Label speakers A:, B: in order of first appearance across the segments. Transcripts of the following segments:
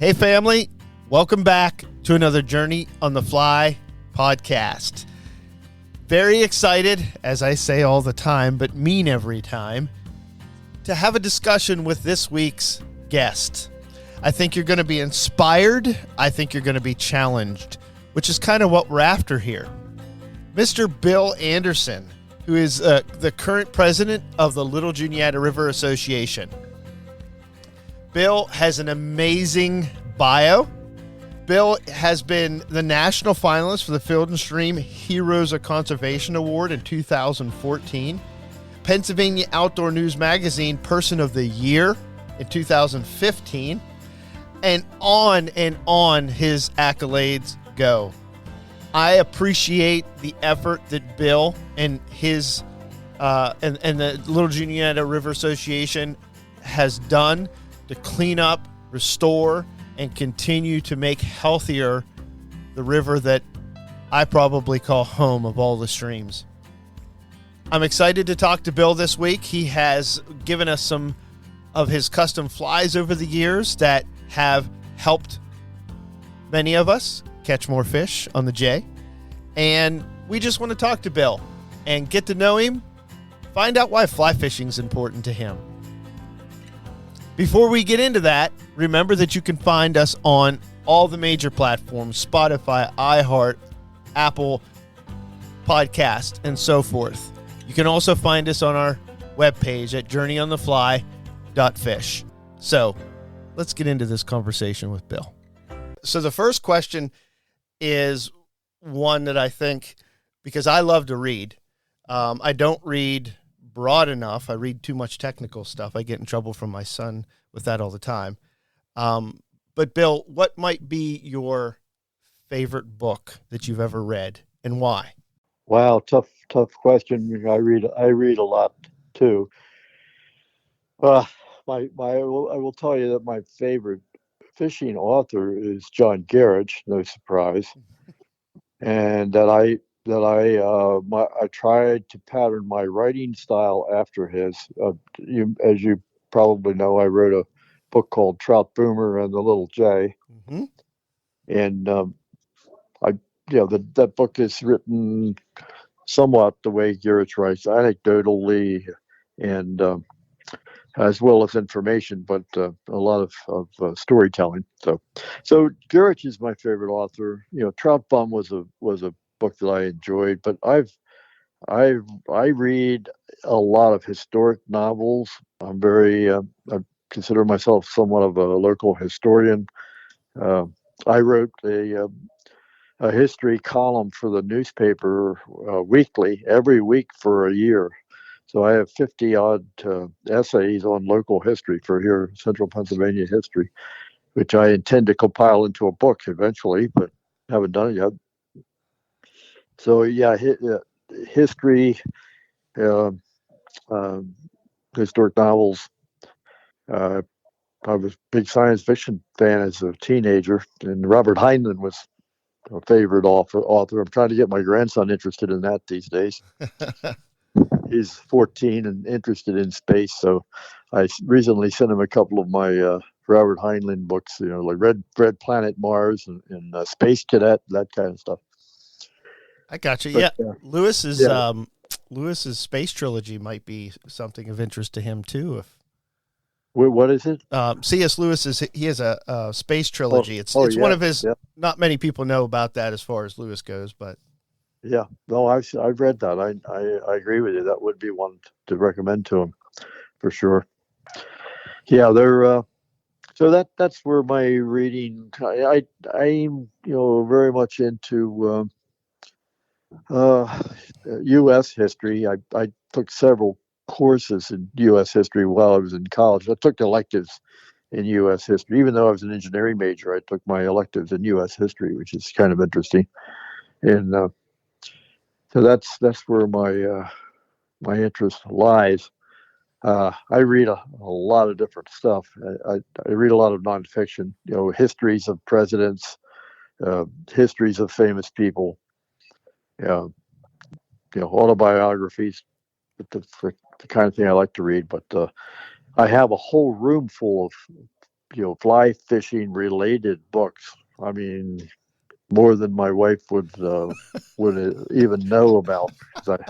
A: Hey family, welcome back to another Journey on the Fly podcast. Very excited, as I say all the time, but mean every time, to have a discussion with this week's guest. I think you're going to be inspired. I think you're going to be challenged, which is kind of what we're after here. Mr. Bill Anderson, who is the current president of the Little Juniata River Association. Bill has an amazing bio. Bill has been the national finalist for the Field and Stream Heroes of Conservation Award in 2014, Pennsylvania Outdoor News Magazine Person of the Year in 2015, and on his accolades go. I appreciate the effort that Bill and his and the Little Juniata River Association has done to clean up, restore, and continue to make healthier the river that I probably call home of all the streams. I'm excited to talk to Bill this week. He has given us some of his custom flies over the years that have helped many of us catch more fish on the J. And we just want to talk to Bill and get to know him, find out why fly fishing is important to him. Before we get into that, remember that you can find us on all the major platforms, Spotify, iHeart, Apple Podcast, and so forth. You can also find us on our webpage at journeyonthefly.fish. So let's get into this conversation with Bill. So the first question is one that I think, because I love to read, I don't read broad enough. I read too much technical stuff. I get in trouble from my son with that all the time. But Bill, what might be your favorite book that you've ever read and why?
B: Wow, tough question. I read a lot too. I will tell you that my favorite fishing author is John Garrett, no surprise, and that I tried to pattern my writing style after his. As you probably know, I wrote a book called Trout, Boomer, and the Little J, and that book is written somewhat the way Garrett writes, anecdotally, and as well as information, but a lot of storytelling. So Garrett is my favorite author. Trout Bum was a book that I enjoyed, but I read a lot of historic novels. I'm I consider myself somewhat of a local historian. I wrote a history column for the newspaper weekly, every week for a year. So I have 50 odd essays on local history for here, Central Pennsylvania history, which I intend to compile into a book eventually, but haven't done it yet. So yeah, history, historic novels. I was a big science fiction fan as a teenager, and Robert Heinlein was a favorite author. I'm trying to get my grandson interested in that these days. He's 14 and interested in space, so I recently sent him a couple of my Robert Heinlein books, like Red Planet Mars and Space Cadet, that kind of stuff.
A: I got you.
B: But,
A: yeah, Lewis's space trilogy might be something of interest to him too.
B: What is it?
A: C.S. Lewis he has a space trilogy. It's one of his. Yeah. Not many people know about that as far as Lewis goes, but
B: yeah, no, I've read that. I agree with you. That would be one to recommend to him for sure. Yeah, they're so that's where my reading. I'm very much into U.S. history. I took several courses in U.S. history while I was in college. I took electives in U.S. history. Even though I was an engineering major, I took my electives in U.S. history, which is kind of interesting. And so that's where my interest lies. I read a lot of different stuff. I read a lot of nonfiction, histories of presidents, histories of famous people, autobiographies. That's the kind of thing I like to read. But I have a whole room full of fly fishing related books. I mean, more than my wife would even know about, because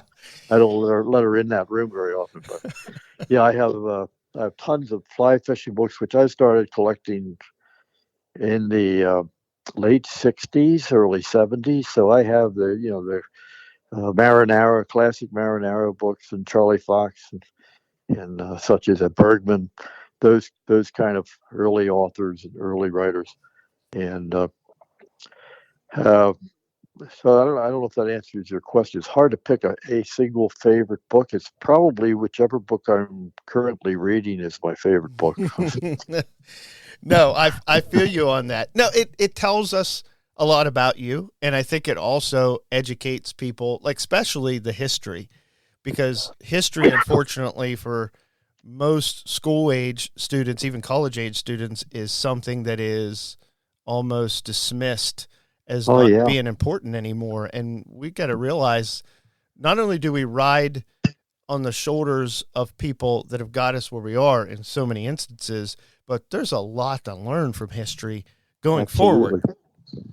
B: I don't let her in that room very often. But yeah, I have tons of fly fishing books, which I started collecting in the late '60s, early '70s. So I have the Marinara, classic Marinara books, and Charlie Fox, and such as a Bergman, those kind of early authors and early writers. And uh, so I don't know if that answers your question. It's hard to pick a single favorite book. It's probably whichever book I'm currently reading is my favorite book.
A: No, I feel you on that. No, it tells us a lot about you, and I think it also educates people, like especially the history, because history, unfortunately, for most school age students, even college age students, is something that is almost dismissed as
B: Oh
A: not
B: yeah,
A: being important anymore. And we got to realize, not only do we ride on the shoulders of people that have got us where we are in so many instances, but there's a lot to learn from history going
B: absolutely.
A: forward.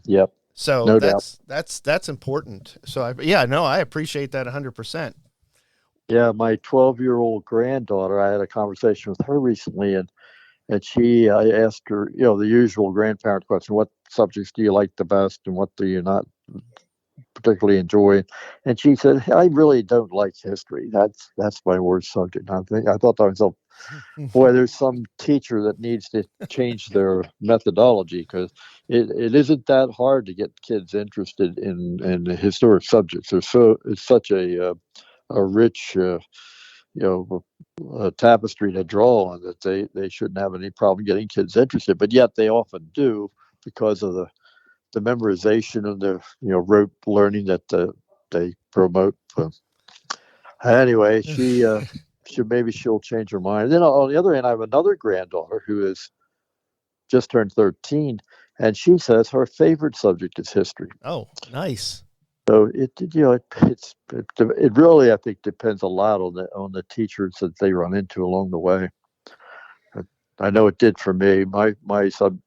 B: Yep,
A: So
B: no doubt.
A: that's important. So I appreciate that 100%.
B: Yeah, my 12-year-old granddaughter, I had a conversation with her recently, and I asked her, the usual grandparent question: what subjects do you like the best, and what do you not particularly enjoy? And she said, I really don't like history. That's my worst subject. I thought to myself, boy, there's some teacher that needs to change their methodology, because it isn't that hard to get kids interested in the historic subjects. It's such a rich you know a tapestry to draw on, that they shouldn't have any problem getting kids interested. But yet they often do, because of the memorization and the rote learning that they promote. Anyway, maybe she'll change her mind. And then on the other hand, I have another granddaughter who is just turned 13, and she says her favorite subject is history.
A: Oh, nice.
B: So it really, I think, depends a lot on the teachers that they run into along the way. I know it did for me. My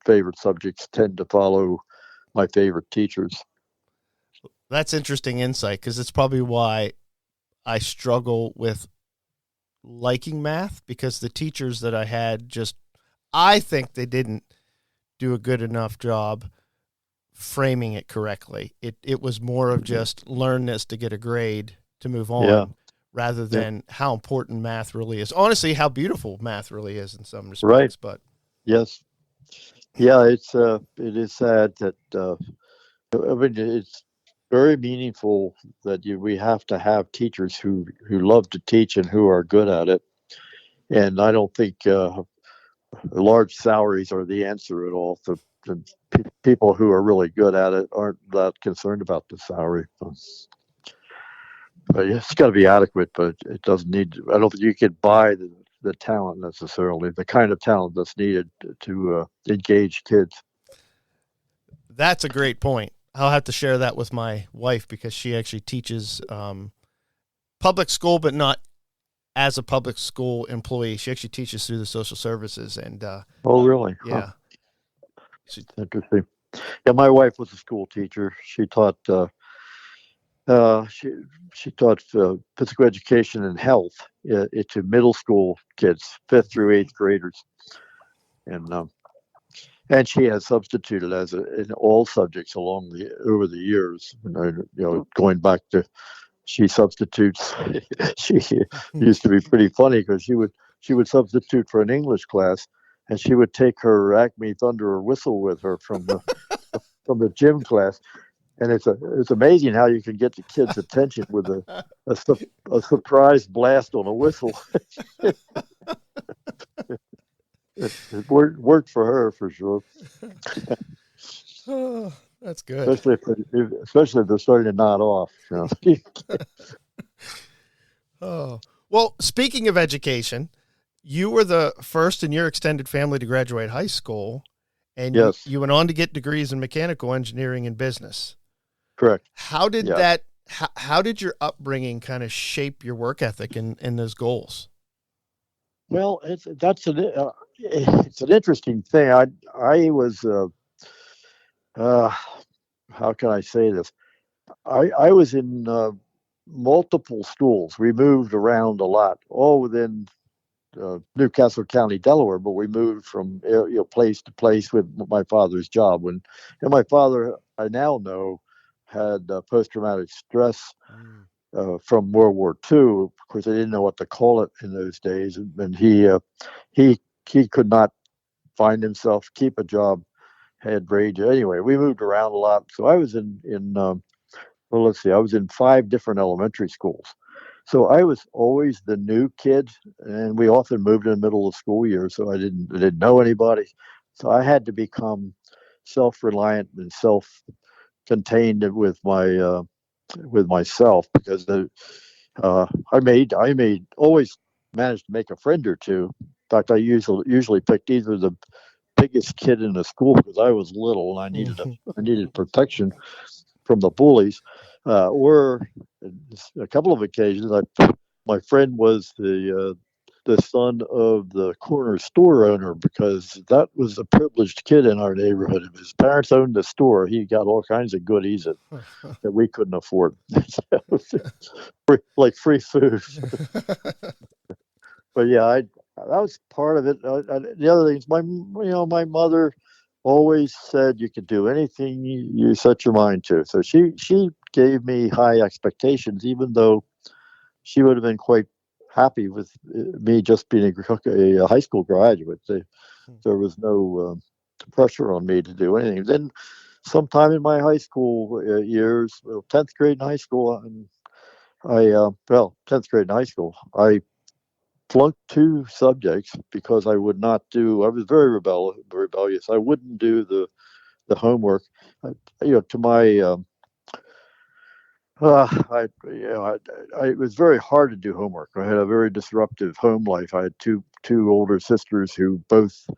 B: favorite subjects tend to follow my favorite teachers.
A: That's interesting insight, because it's probably why I struggle with liking math, because the teachers that I had I think they didn't do a good enough job framing it correctly. It was more of just learn this to get a grade to move
B: Yeah,
A: on, rather
B: yeah,
A: than how important math really is. Honestly, how beautiful math really is in some
B: right.
A: respects. But
B: Yes, yeah. It is sad that I mean, it's very meaningful that we have to have teachers who love to teach and who are good at it. And I don't think large salaries are the answer at all. The people who are really good at it aren't that concerned about the salary. But it's got to be adequate, but it doesn't need. I don't think you could buy the talent necessarily, the kind of talent that's needed to engage kids.
A: that's a great point. I'll have to share that with my wife, because she actually teaches public school, but not as a public school employee. She actually teaches through the social services, and
B: Oh, really? Huh.
A: yeah, she,
B: Interesting. Yeah, my wife was a school teacher. Uh, she she taught physical education and health to middle school kids, fifth through eighth graders, and and she has substituted in all subjects along the over the years. Going back to she substitutes. She used to be pretty funny, because she would substitute for an English class, and she would take her Acme Thunder whistle with her from the gym class. And it's amazing how you can get the kids' attention with a surprise blast on a whistle. It worked for her for sure,
A: oh, that's good.
B: especially if they're starting to nod off.
A: Oh, well, speaking of education, you were the first in your extended family to graduate high school, and
B: Yes,
A: you went on to get degrees in mechanical engineering and business.
B: correct.
A: How did
B: Yeah.
A: how did your upbringing kind of shape your work ethic and those goals?
B: Well, it's an interesting thing. I was uh, how can I say this? I was in multiple schools. We moved around a lot, all within Newcastle County, Delaware, but we moved from place to place with my father's job. And my father, I now know, had post traumatic stress
A: Mm.
B: from World War II. Of course, I didn't know what to call it in those days, and he he could not find himself, keep a job, had rage. Anyway, we moved around a lot. So I was in well, let's see, I was in 5 different elementary schools. So I was always the new kid, and we often moved in the middle of the school year, so I didn't know anybody. So I had to become self-reliant and self-contained with myself because I made always managed to make a friend or two. In fact, I usually picked either the biggest kid in the school because I was little and I needed protection from the bullies, or a couple of occasions, my friend was the son of the corner store owner because that was a privileged kid in our neighborhood. If his parents owned the store, he got all kinds of goodies that we couldn't afford, like free food. But yeah, that was part of it. The other things, my mother always said you could do anything you set your mind to. So she gave me high expectations, even though she would have been quite happy with me just being a high school graduate. There was no pressure on me to do anything. Then, sometime in my high school years, 10th grade in high school, well, 10th grade in high school, I flunked 2 subjects because I would not do. I was very rebellious. I wouldn't do the homework. I, to my it was very hard to do homework. I had a very disruptive home life. I had two older sisters who both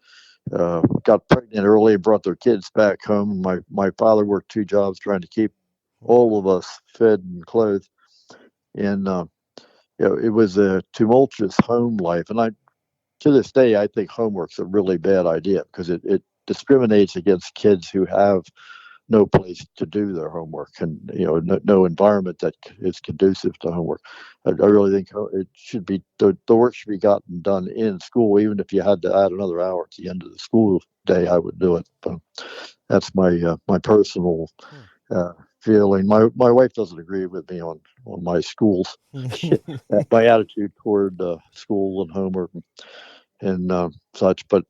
B: got pregnant early and brought their kids back home. My father worked 2 jobs trying to keep all of us fed and clothed. And it was a tumultuous home life. And to this day, I think homework's a really bad idea because it discriminates against kids who have no place to do their homework and no environment that is conducive to homework. I really think it should be the work should be gotten done in school, even if you had to add another hour at the end of the school day. I would do it. But that's my personal uh, feeling. My wife doesn't agree with me on my schools, my attitude toward school and homework and such. But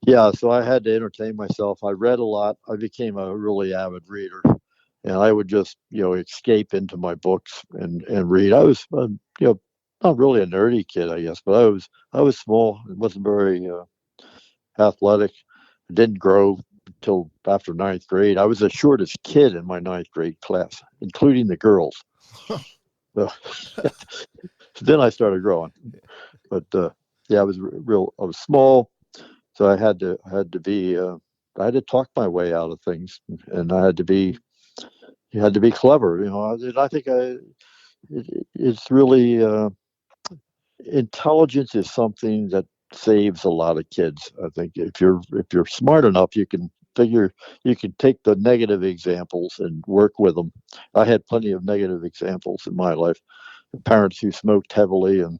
B: yeah, so I had to entertain myself. I read a lot. I became a really avid reader, and I would just escape into my books and read. I was not really a nerdy kid, I guess, but I was small. It wasn't very athletic. It didn't grow until after ninth grade. I was the shortest kid in my ninth grade class, including the girls. So, then I started growing, but yeah, I was real. I was small. So I had to talk my way out of things, and you had to be clever. And I think it's really intelligence is something that saves a lot of kids. I think if you're smart enough, you can take the negative examples and work with them. I had plenty of negative examples in my life. Parents who smoked heavily and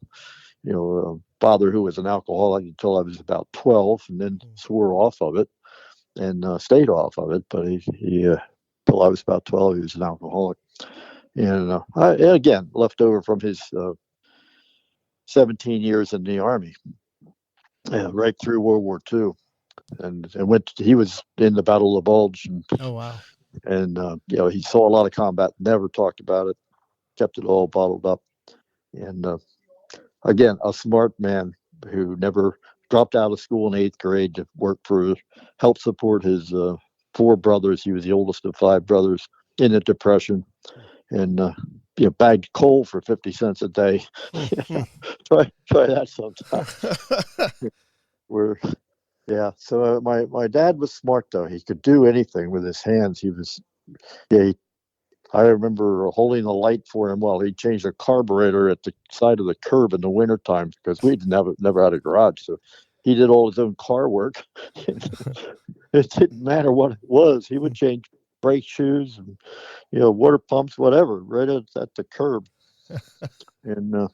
B: father who was an alcoholic until I was about 12, and then swore off of it and stayed off of it. But he till I was about 12, he was an alcoholic, and again left over from his 17 years in the army, right through World War II, and he was in the Battle of the Bulge,
A: Oh wow.
B: and he saw a lot of combat, never talked about it, kept it all bottled up, and again, a smart man who never dropped out of school in 8th grade to help support his 4 brothers. He was the oldest of 5 brothers in the Depression, and bagged coal for 50 cents a day. Try that sometime. Where Yeah, so my dad was smart though. He could do anything with his hands. Yeah. I remember holding the light for him while he changed a carburetor at the side of the curb in the wintertime because we'd never had a garage. So he did all his own car work. It didn't matter what it was. He would change brake shoes and water pumps, whatever, right at the curb. And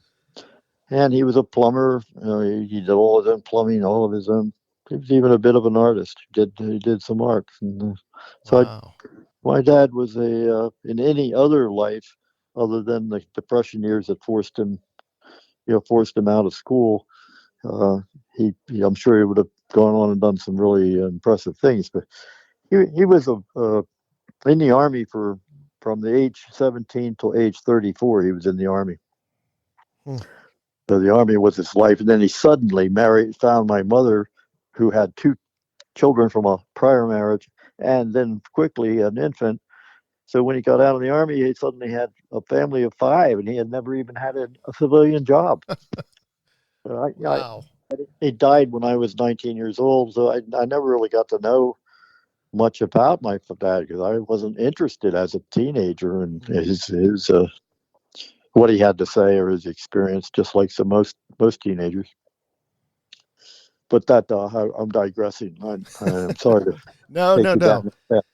B: and he was a plumber. He did all his own plumbing, all of his own. He was even a bit of an artist. He did some art. And so
A: Wow.
B: my dad was in any other life other than the Depression years that forced him out of school. I'm sure he would have gone on and done some really impressive things. But he was in the Army from the age 17 till age 34. He was in the Army.
A: Hmm.
B: So the Army was his life. And then he suddenly found my mother, who had two children from a prior marriage, and then quickly an infant. So when he got out of the Army, he suddenly had a family of 5, and he had never even had a civilian job.
A: Wow.
B: He died when I was 19 years old, so I never really got to know much about my dad because I wasn't interested as a teenager in his what he had to say or his experience, just like most teenagers. But I'm digressing. I'm sorry to
A: No,
B: take
A: no,
B: you
A: no.
B: down that.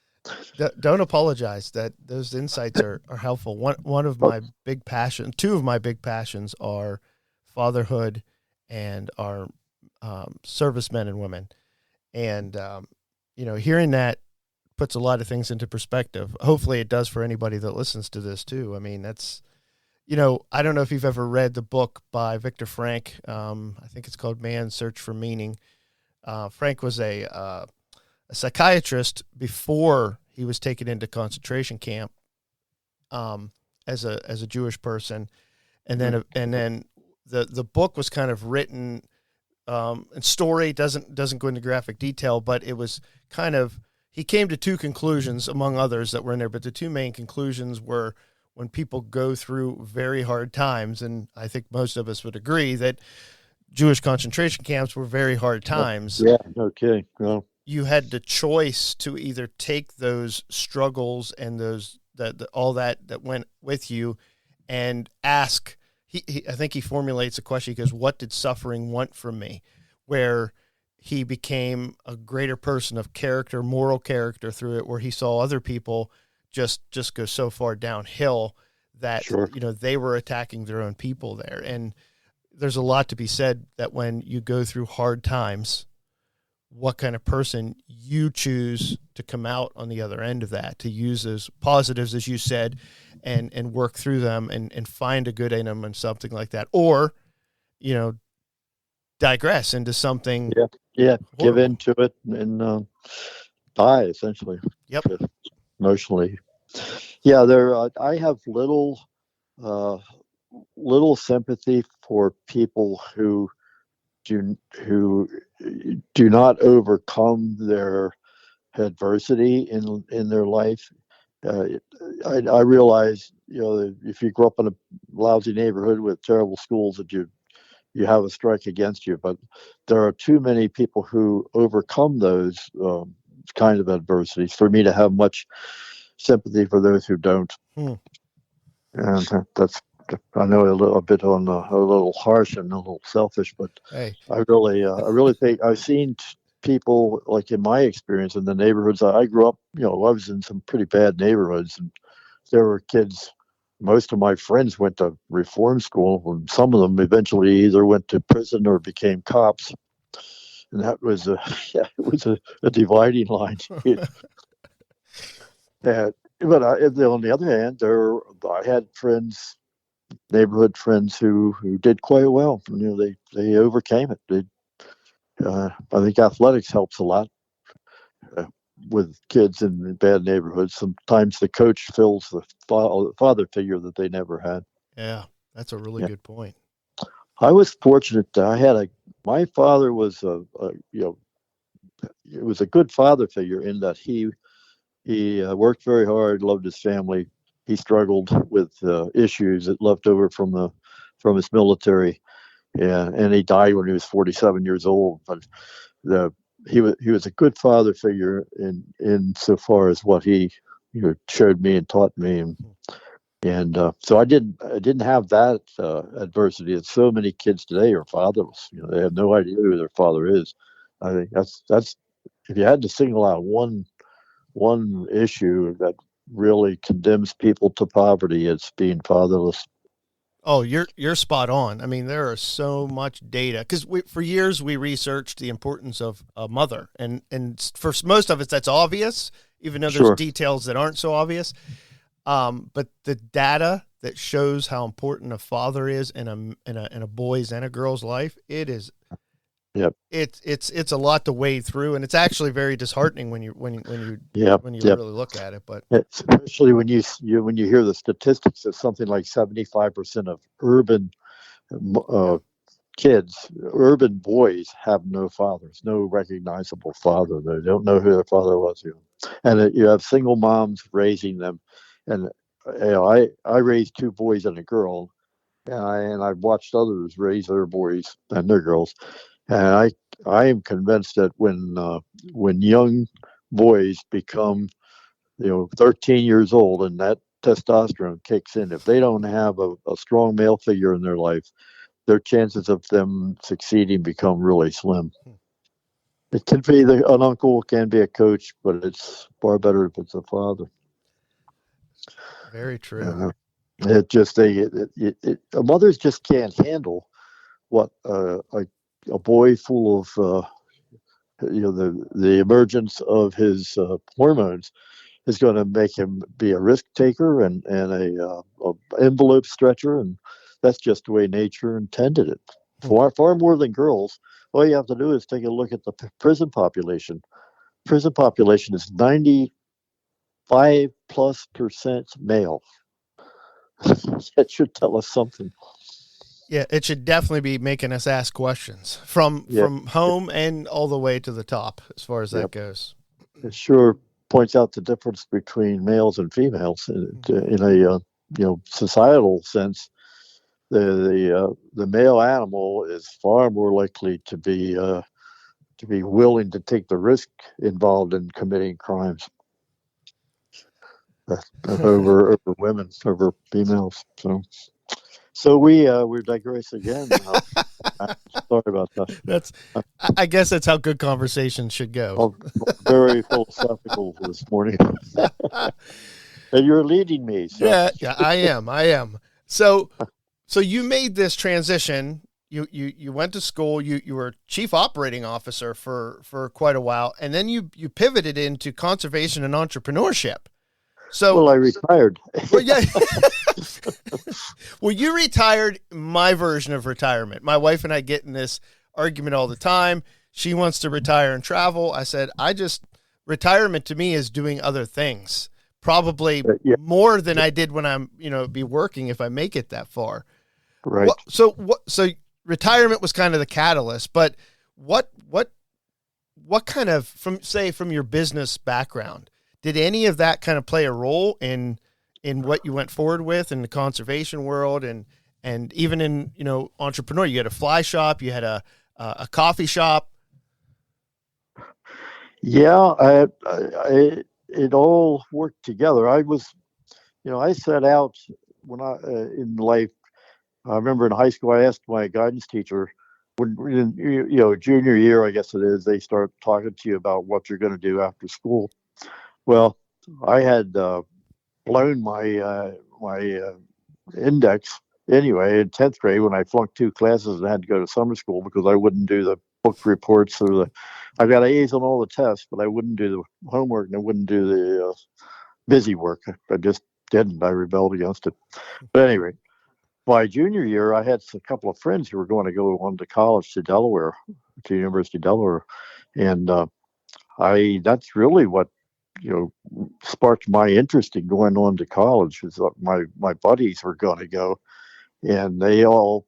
A: Don't apologize. That those insights are helpful. One of my big passions, two of my big passions are fatherhood and our servicemen and women. And hearing that puts a lot of things into perspective. Hopefully, it does for anybody that listens to this too. I mean, that's I don't know if you've ever read the book by Viktor Frankl. I think it's called Man's Search for Meaning. Frank was a psychiatrist before he was taken into concentration camp as a Jewish person, and then the book was kind of written. And story doesn't go into graphic detail, but it was kind of, he came to two conclusions among others that were in there. But the two main conclusions were, when people go through very hard times, and I think most of us would agree that Jewish concentration camps were very hard times.
B: Yeah. Okay. Well,
A: you had the choice to either take those struggles and all that went with you and ask. I think he formulates a question. He goes, "What did suffering want from me?" Where he became a greater person of character, moral character through it, where he saw other people just go so far downhill that,
B: sure.
A: They were attacking their own people there. And there's a lot to be said that when you go through hard times, what kind of person you choose to come out on the other end of that, to use those positives, as you said, and work through them and find a good in them and something like that. Or, digress into something.
B: Yeah.
A: horrible.
B: Give into it and die, essentially.
A: Yep.
B: Emotionally. Yeah, I have little sympathy for people who do not overcome their adversity in their life. I realize, if you grew up in a lousy neighborhood with terrible schools, that you have a strike against you. But there are too many people who overcome those kind of adversities for me to have much sympathy for those who don't. And that's, I know, a little harsh and a little selfish, but
A: hey.
B: I really think I've seen people, like in my experience in the neighborhoods I grew up. I was in some pretty bad neighborhoods, and there were kids. Most of my friends went to reform school, and some of them eventually either went to prison or became cops. And that was a dividing line. But on the other hand, I had neighborhood friends who did quite well. They overcame it. I think athletics helps a lot with kids in bad neighborhoods. Sometimes the coach fills the father figure that they never had.
A: Yeah, that's a really good point.
B: I was fortunate that my father was it was a good father figure in that he worked very hard, loved his family. He struggled with issues that left over from his military, and he died when he was 47 years old. But he was a good father figure in so far as what he showed me and taught me. And And so I didn't have that adversity. And so many kids today are fatherless. They have no idea who their father is. I think that's if you had to single out one issue that really condemns people to poverty, it's being fatherless.
A: Oh, you're spot on. I mean, there are so much data because for years we researched the importance of a mother, and for most of us that's obvious, even though there's
B: Sure.
A: details that aren't so obvious. But the data that shows how important a father is in a boy's and a girl's life,
B: Yep.
A: it's a lot to wade through, and it's actually very disheartening when you
B: Yep.
A: when you
B: Yep.
A: really look at it. But
B: Especially when when you hear the statistics that something like 75% of urban uh, kids, urban boys, have no fathers, no recognizable father. They don't know who their father was. And you have single moms raising them. And I raised two boys and a girl, and I've watched others raise their boys and their girls. And I am convinced that when young boys become 13 years old and that testosterone kicks in, if they don't have a strong male figure in their life, their chances of them succeeding become really slim. It can be an uncle, can be a coach, but it's far better if it's a father.
A: very true.
B: Uh, it just mothers just can't handle what a boy full of the emergence of his hormones is going to make him be a risk taker and a envelope stretcher, and that's just the way nature intended it. Far more than girls. All you have to do is take a look at the prison population. Prison population is 95+% male. That should tell us something.
A: Yeah, it should definitely be making us ask questions from
B: Yeah.
A: home and all the way to the top as far as that
B: Yep.
A: goes.
B: It sure points out the difference between males and females in a societal sense. The male animal is far more likely to be willing to take the risk involved in committing crimes over women, over females. So we digress again. Sorry about that.
A: That's, I guess that's how good conversations should go.
B: Very philosophical this morning, and you're leading me. So.
A: Yeah, I am. So you made this transition. You went to school. You were chief operating officer for quite a while, and then you pivoted into conservation and entrepreneurship. So,
B: Well, I retired.
A: well, yeah. Well, you retired. My version of retirement. My wife and I get in this argument all the time. She wants to retire and travel. I said, retirement to me is doing other things. Probably more than I did when I'm, be working if I make it that far.
B: Right.
A: So retirement was kind of the catalyst, but what kind of, from your business background, did any of that kind of play a role in what you went forward with in the conservation world and even in, entrepreneur? You had a fly shop, you had a coffee shop.
B: Yeah, it all worked together. I set out when in life. I remember in high school, I asked my guidance teacher, when junior year, I guess it is, they start talking to you about what you're going to do after school. Well, I had blown my index anyway in 10th grade when I flunked two classes and had to go to summer school because I wouldn't do the book reports I got A's on all the tests, but I wouldn't do the homework and I wouldn't do the busy work. I just didn't. I rebelled against it. But anyway, by junior year, I had a couple of friends who were going to go on to college to Delaware, to University of Delaware, and that's really what sparked my interest in going on to college. Is my buddies were going to go, and they all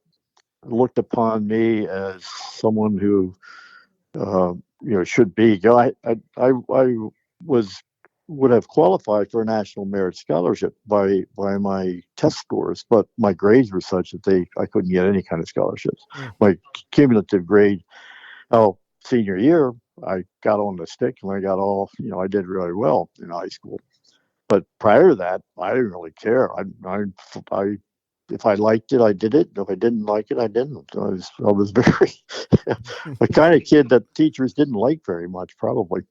B: looked upon me as someone who should be. I was would have qualified for a national merit scholarship by my test scores, but my grades were such that I couldn't get any kind of scholarships. My cumulative grade, senior year, I got on the stick and I got I did really well in high school. but prior to that, I didn't really care. I if I liked it, I did it. If I didn't like it, I didn't. I was very a kind of kid that teachers didn't like very much, probably.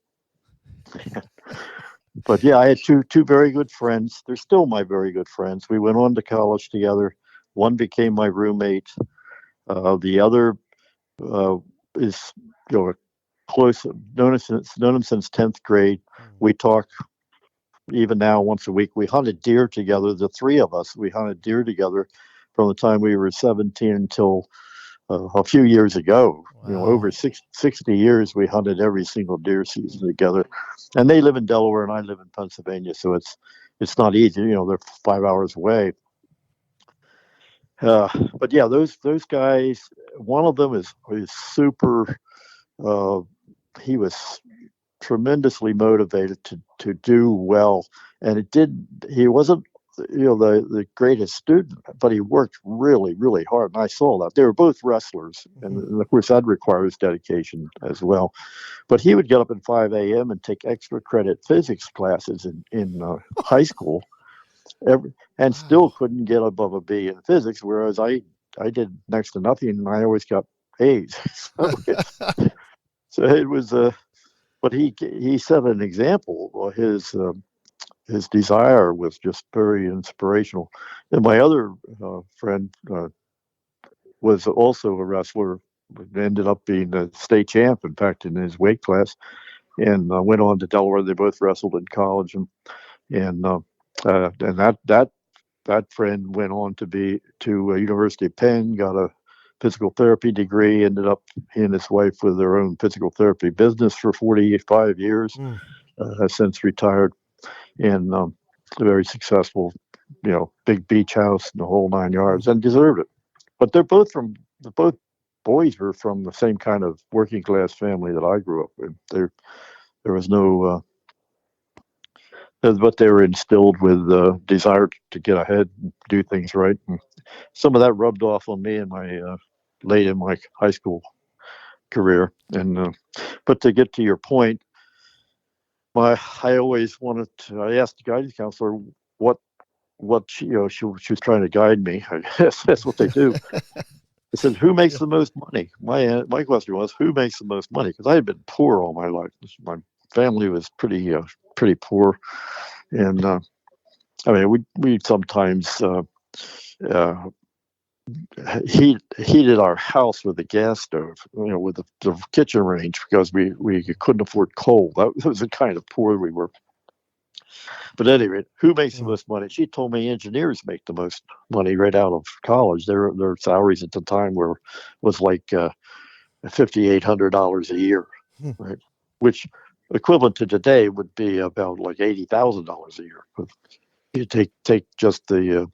B: But yeah, I had two very good friends. They're still my very good friends. We went on to college together. One became my roommate. The other uh, is close. Known him since 10th grade. We talk even now once a week. We hunted deer together. The three of us, we hunted deer together from the time we were 17 until a few years ago.
A: Wow.
B: Over 60 years, we hunted every single deer season together. And they live in Delaware, and I live in Pennsylvania, so it's not easy. They're 5 hours away. But yeah, those guys. One of them is super. Uh, he was tremendously motivated to do well, and he wasn't the greatest student, but he worked really, really hard, and I saw that. They were both wrestlers, and of course that requires dedication as well. But he would get up at 5 a.m. and take extra credit physics classes in high school, and still couldn't get above a B in physics, whereas I did next to nothing, and I always got A's. So it was but he set an example. His desire was just very inspirational. And my other friend was also a wrestler, ended up being a state champ, in fact, in his weight class, and went on to Delaware. They both wrestled in college, and that friend went on to University of Penn, got a physical therapy degree, ended up, he and his wife, with their own physical therapy business for 45 years, has since retired, and very successful, big beach house and the whole 9 yards, and deserved it. But both boys were from the same kind of working class family that I grew up in. There was no, but they were instilled with desire to get ahead and do things right. And some of that rubbed off on me in my late in my high school career. And but to get to your point, I asked the guidance counselor what she was trying to guide me. I guess that's what they do. I said, who makes the most money? My question was, who makes the most money? Because I had been poor all my life. My family was pretty poor, and I mean, we sometimes heated our house with a gas stove, with the kitchen range, because we couldn't afford coal. That was the kind of poor we were. But at any rate, who makes the most money? She told me engineers make the most money right out of college. Their salaries at the time was like $5,800 a year, right? Which equivalent to today would be about like $80,000 a year. But you take just the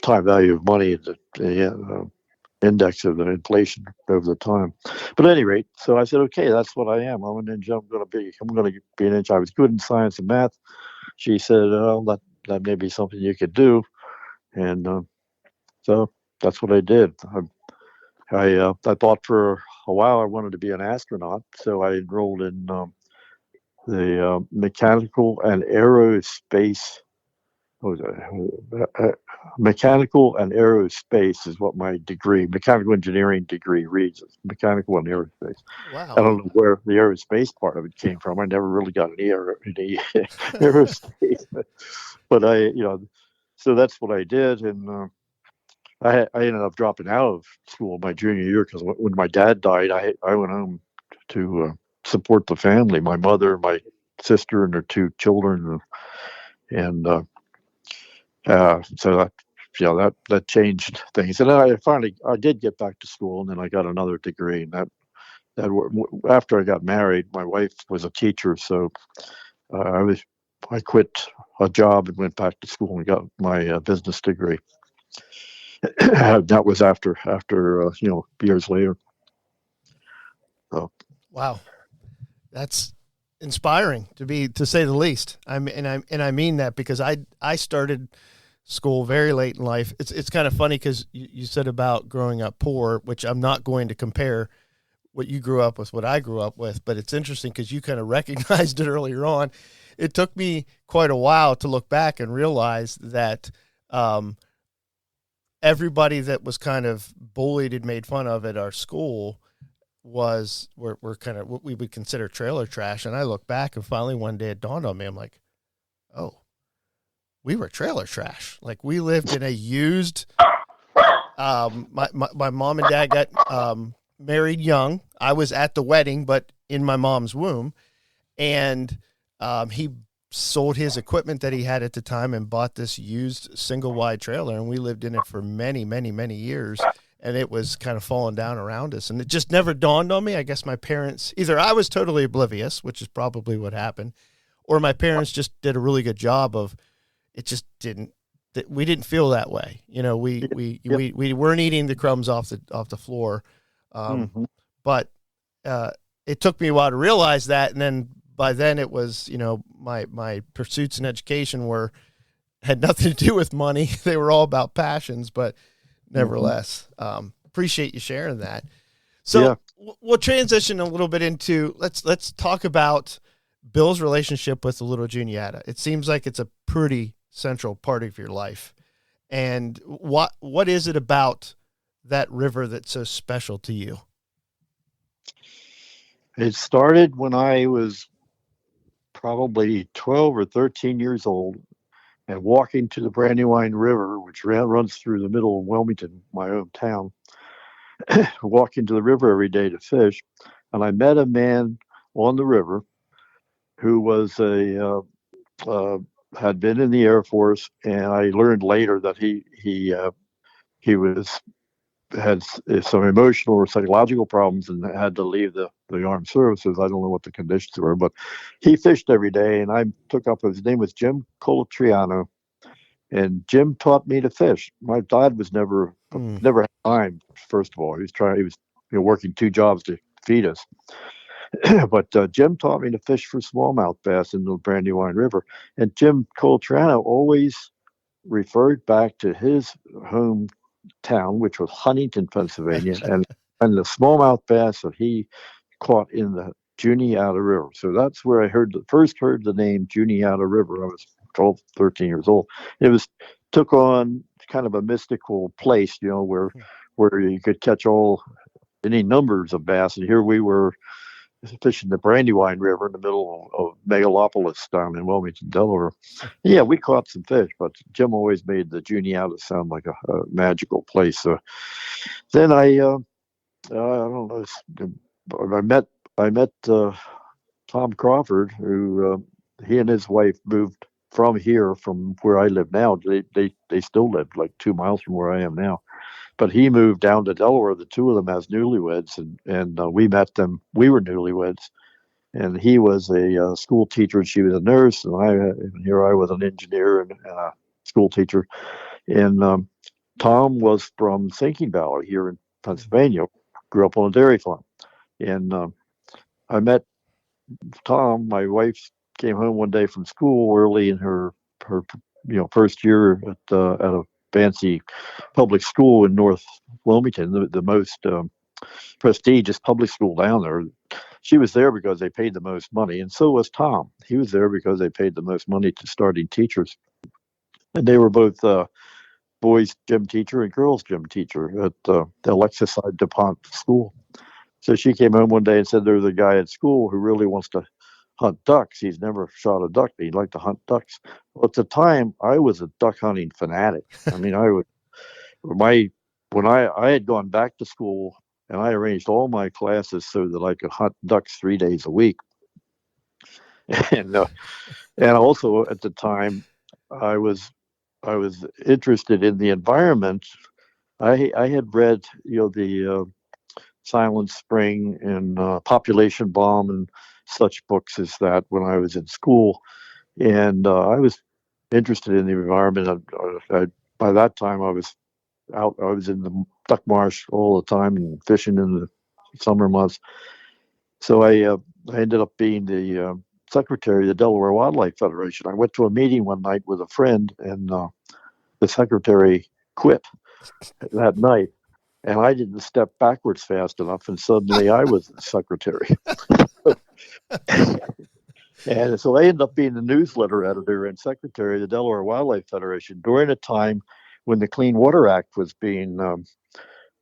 B: time value of money, the index of the inflation over the time. But at any rate, so I said, okay, that's what I am. I'm an engineer. I'm going to be an engineer. I was good in science and math. She said, "Oh, that may be something you could do," and so that's what I did. I thought for a while I wanted to be an astronaut, so I enrolled in the mechanical and aerospace. Mechanical and aerospace is what my mechanical engineering degree reads. It's mechanical and aerospace.
A: Wow.
B: I don't know where the aerospace part of it came from. I never really got any aerospace, but so that's what I did, and I ended up dropping out of school my junior year because when my dad died, I went home to support the family, my mother, my sister, and their two children, and so that changed things. And then I did get back to school, and then I got another degree. And that after I got married, my wife was a teacher, so I quit a job and went back to school and got my business degree. That was after years later. So.
A: Wow, that's inspiring to say the least. I mean that, because I started school very late in life. It's kind of funny because you said about growing up poor, which I'm not going to compare what you grew up with what I grew up with, but it's interesting because you kind of recognized it earlier on. it took me quite a while to look back and realize that everybody that was kind of bullied and made fun of at our school were kind of what we would consider trailer trash. And I look back, and finally one day it dawned on me. I'm like, oh, we were trailer trash. Like, we lived in a used. My mom and dad got married young. I was at the wedding, but in my mom's womb, and he sold his equipment that he had at the time and bought this used single wide trailer, and we lived in it for many, many, many years. And it was kind of falling down around us, and it just never dawned on me. I guess my parents, either I was totally oblivious, which is probably what happened, or my parents just did a really good job of it. Just didn't. We didn't feel that way. You know, we weren't eating the crumbs off the floor. But it took me a while to realize that. And then by then it was, you know, my pursuits in education had nothing to do with money. They were all about passions, but nevertheless, appreciate you sharing that. So we'll transition a little bit into, let's talk about Bill's relationship with the Little Juniata. It seems like it's a pretty central part of your life. And what is it about that river that's so special to you?
B: It started when I was probably 12 or 13 years old, and walking to the Brandywine River, which runs through the middle of Wilmington, my hometown, walking to the river every day to fish. And I met a man on the river who was had been in the Air Force, and I learned later that he had some emotional or psychological problems and had to leave the armed services. I don't know what the conditions were, but he fished every day, and I took up. His name was Jim Colatriano, and Jim taught me to fish. My dad was never had time. First of all, he was working two jobs to feed us. But Jim taught me to fish for smallmouth bass in the Brandywine River. And Jim Coltrano always referred back to his hometown, which was Huntington, Pennsylvania, and the smallmouth bass that he caught in the Juniata River. So that's where I first heard the name Juniata River. I was 12, 13 years old. It took on kind of a mystical place, you know, where you could catch any numbers of bass. And here we were fishing the Brandywine River in the middle of Megalopolis down in Wilmington, Delaware. Yeah, we caught some fish, but Jim always made the Juniata sound like a magical place. So then I don't know, I met Tom Crawford, who he and his wife moved from where I live now. They still live like 2 miles from where I am now. But he moved down to Delaware, the two of them as newlyweds, and we met them. We were newlyweds, and he was a school teacher, and she was a nurse, and here I was an engineer and a school teacher. And Tom was from Sinking Valley here in Pennsylvania, grew up on a dairy farm. And I met Tom. My wife came home one day from school early in her first year at a fancy public school in North Wilmington, the most prestigious public school down there. She was there because they paid the most money, and so was Tom. He was there because they paid the most money to starting teachers. And they were both boys' gym teacher and girls' gym teacher at the Alexis I. DuPont School. So she came home one day and said, there's a guy at school who really wants to hunt ducks. He's never shot a duck, but he'd like to hunt ducks. Well, at the time, I was a duck hunting fanatic. I mean, when I had gone back to school, and I arranged all my classes so that I could hunt ducks 3 days a week. And also at the time, I was interested in the environment. I had read, the Silent Spring and Population Bomb and such books as that when I was in school, and I was interested in the environment. By that time, I was in the duck marsh all the time and fishing in the summer months. So I ended up being the secretary of the Delaware Wildlife Federation. I went to a meeting one night with a friend, and the secretary quit that night. And I didn't step backwards fast enough, and suddenly I was the secretary. And so I ended up being the newsletter editor and secretary of the Delaware Wildlife Federation during a time when the Clean Water Act was being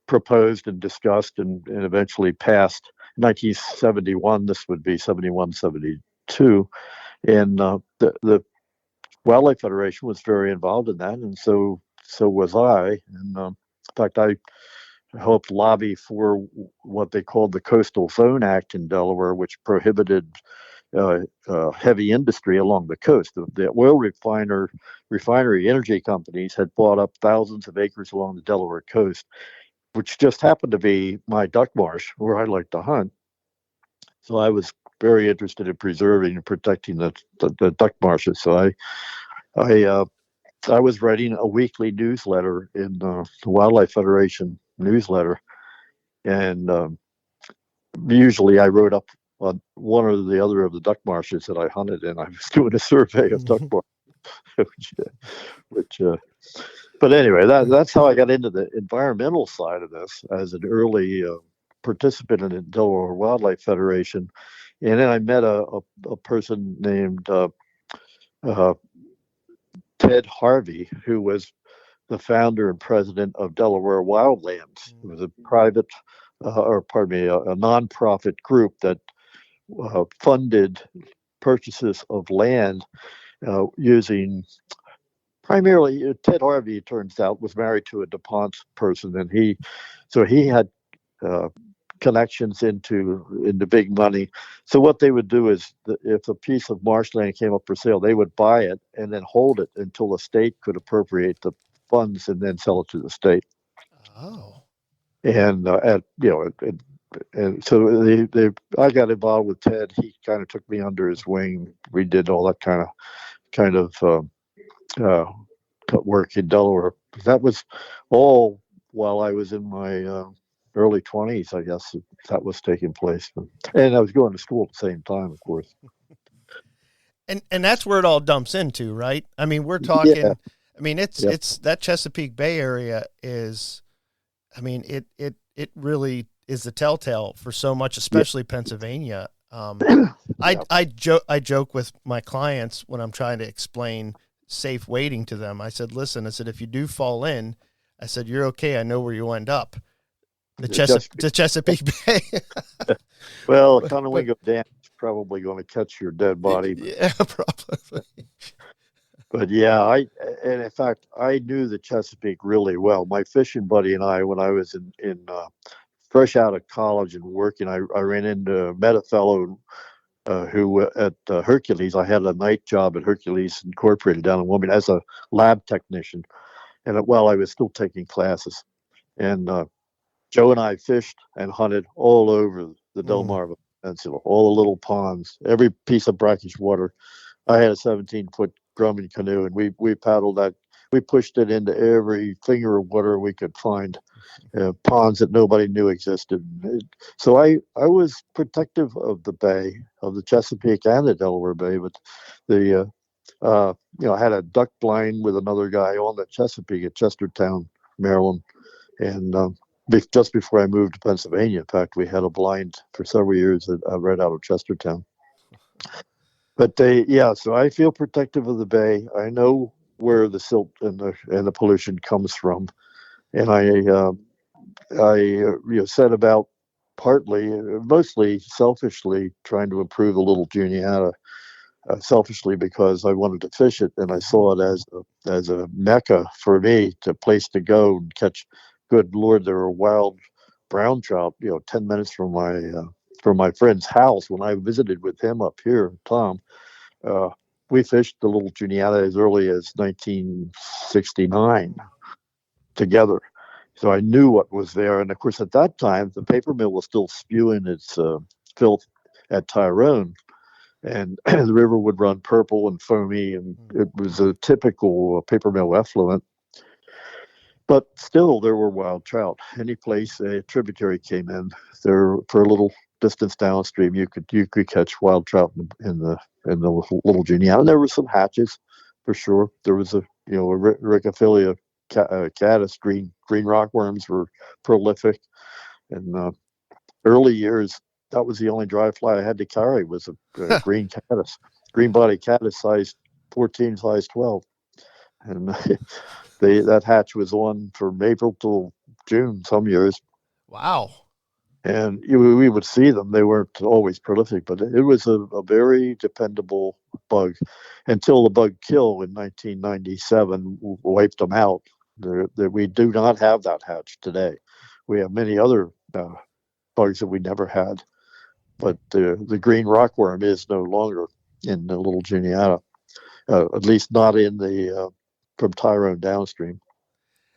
B: proposed and discussed and eventually passed. 1971, this would be 71, 72. And the Wildlife Federation was very involved in that, and so was I. And in fact, I helped lobby for what they called the Coastal Zone Act in Delaware, which prohibited heavy industry along the coast. The oil refinery energy companies had bought up thousands of acres along the Delaware coast, which just happened to be my duck marsh where I like to hunt. So I was very interested in preserving and protecting the duck marshes. So I I was writing a weekly newsletter in the Wildlife Federation newsletter, and usually I wrote up on one or the other of the duck marshes that I hunted in. I was doing a survey of duck marshes, which but anyway, that's how I got into the environmental side of this as an early participant in the Delaware Wildlife Federation, and then I met a person named uh, Ted Harvey, who was the founder and president of Delaware Wildlands. It was a private, or pardon me, a nonprofit group that funded purchases of land using primarily Ted Harvey. It turns out was married to a DuPont person, and he had uh, connections into big money. So what they would do is, if a piece of marshland came up for sale, they would buy it and then hold it until the state could appropriate the funds and then sell it to the state.
A: Oh.
B: And and so I got involved with Ted. He kind of took me under his wing. We did all that kind of uh, work in Delaware. That was all while I was in my early 20s, I guess, that was taking place. And I was going to school at the same time, of course.
A: And that's where it all dumps into, right? I mean, we're
B: Yeah.
A: talking. I mean, it's that Chesapeake Bay area is. I mean, it really is the telltale for so much, especially Pennsylvania. I joke with my clients when I'm trying to explain safe wading to them. I said, listen, I said, if you do fall in, I said, you're okay. I know where you'll end up. The Chesapeake Bay.
B: Well, Conowingo Dam is probably going to catch your dead body.
A: Yeah, probably.
B: But yeah, and in fact, I knew the Chesapeake really well. My fishing buddy and I, when I was in fresh out of college and working, I ran into met a fellow who at Hercules. I had a night job at Hercules Incorporated down in Wilmington as a lab technician, and while I was still taking classes, and Joe and I fished and hunted all over the Delmarva Peninsula, all the little ponds, every piece of brackish water. I had a 17-foot Grumman canoe, and we paddled that. We pushed it into every finger of water we could find, ponds that nobody knew existed. So I was protective of the bay, of the Chesapeake and the Delaware Bay, but the I had a duck blind with another guy on the Chesapeake at Chestertown, Maryland, and just before I moved to Pennsylvania, in fact, we had a blind for several years right out of Chestertown. But so I feel protective of the bay. I know where the silt and the pollution comes from, and I set about mostly selfishly trying to improve the Little Juniata. Selfishly because I wanted to fish it, and I saw it as a mecca for me, a place to go and catch. Good Lord, there were wild brown trout, 10 minutes from my friend's house. When I visited with him up here, Tom, we fished the Little Juniata as early as 1969 together. So I knew what was there. And of course, at that time, the paper mill was still spewing its filth at Tyrone. And the river would run purple and foamy, and it was a typical paper mill effluent. But still, there were wild trout. Any place a tributary came in, there for a little distance downstream, you could catch wild trout in the Little Juniata. And there were some hatches, for sure. There was a Ricophilia caddis, green rockworms were prolific. In early years, that was the only dry fly I had to carry was a green caddis, green body caddis size 14, size 12. And that hatch was on from April till June some years.
A: Wow.
B: And we would see them. They weren't always prolific, but it was a very dependable bug until the bug kill in 1997 wiped them out. We do not have that hatch today. We have many other bugs that we never had, but the green rockworm is no longer in the Little Juniata, at least not in the from Tyrone downstream.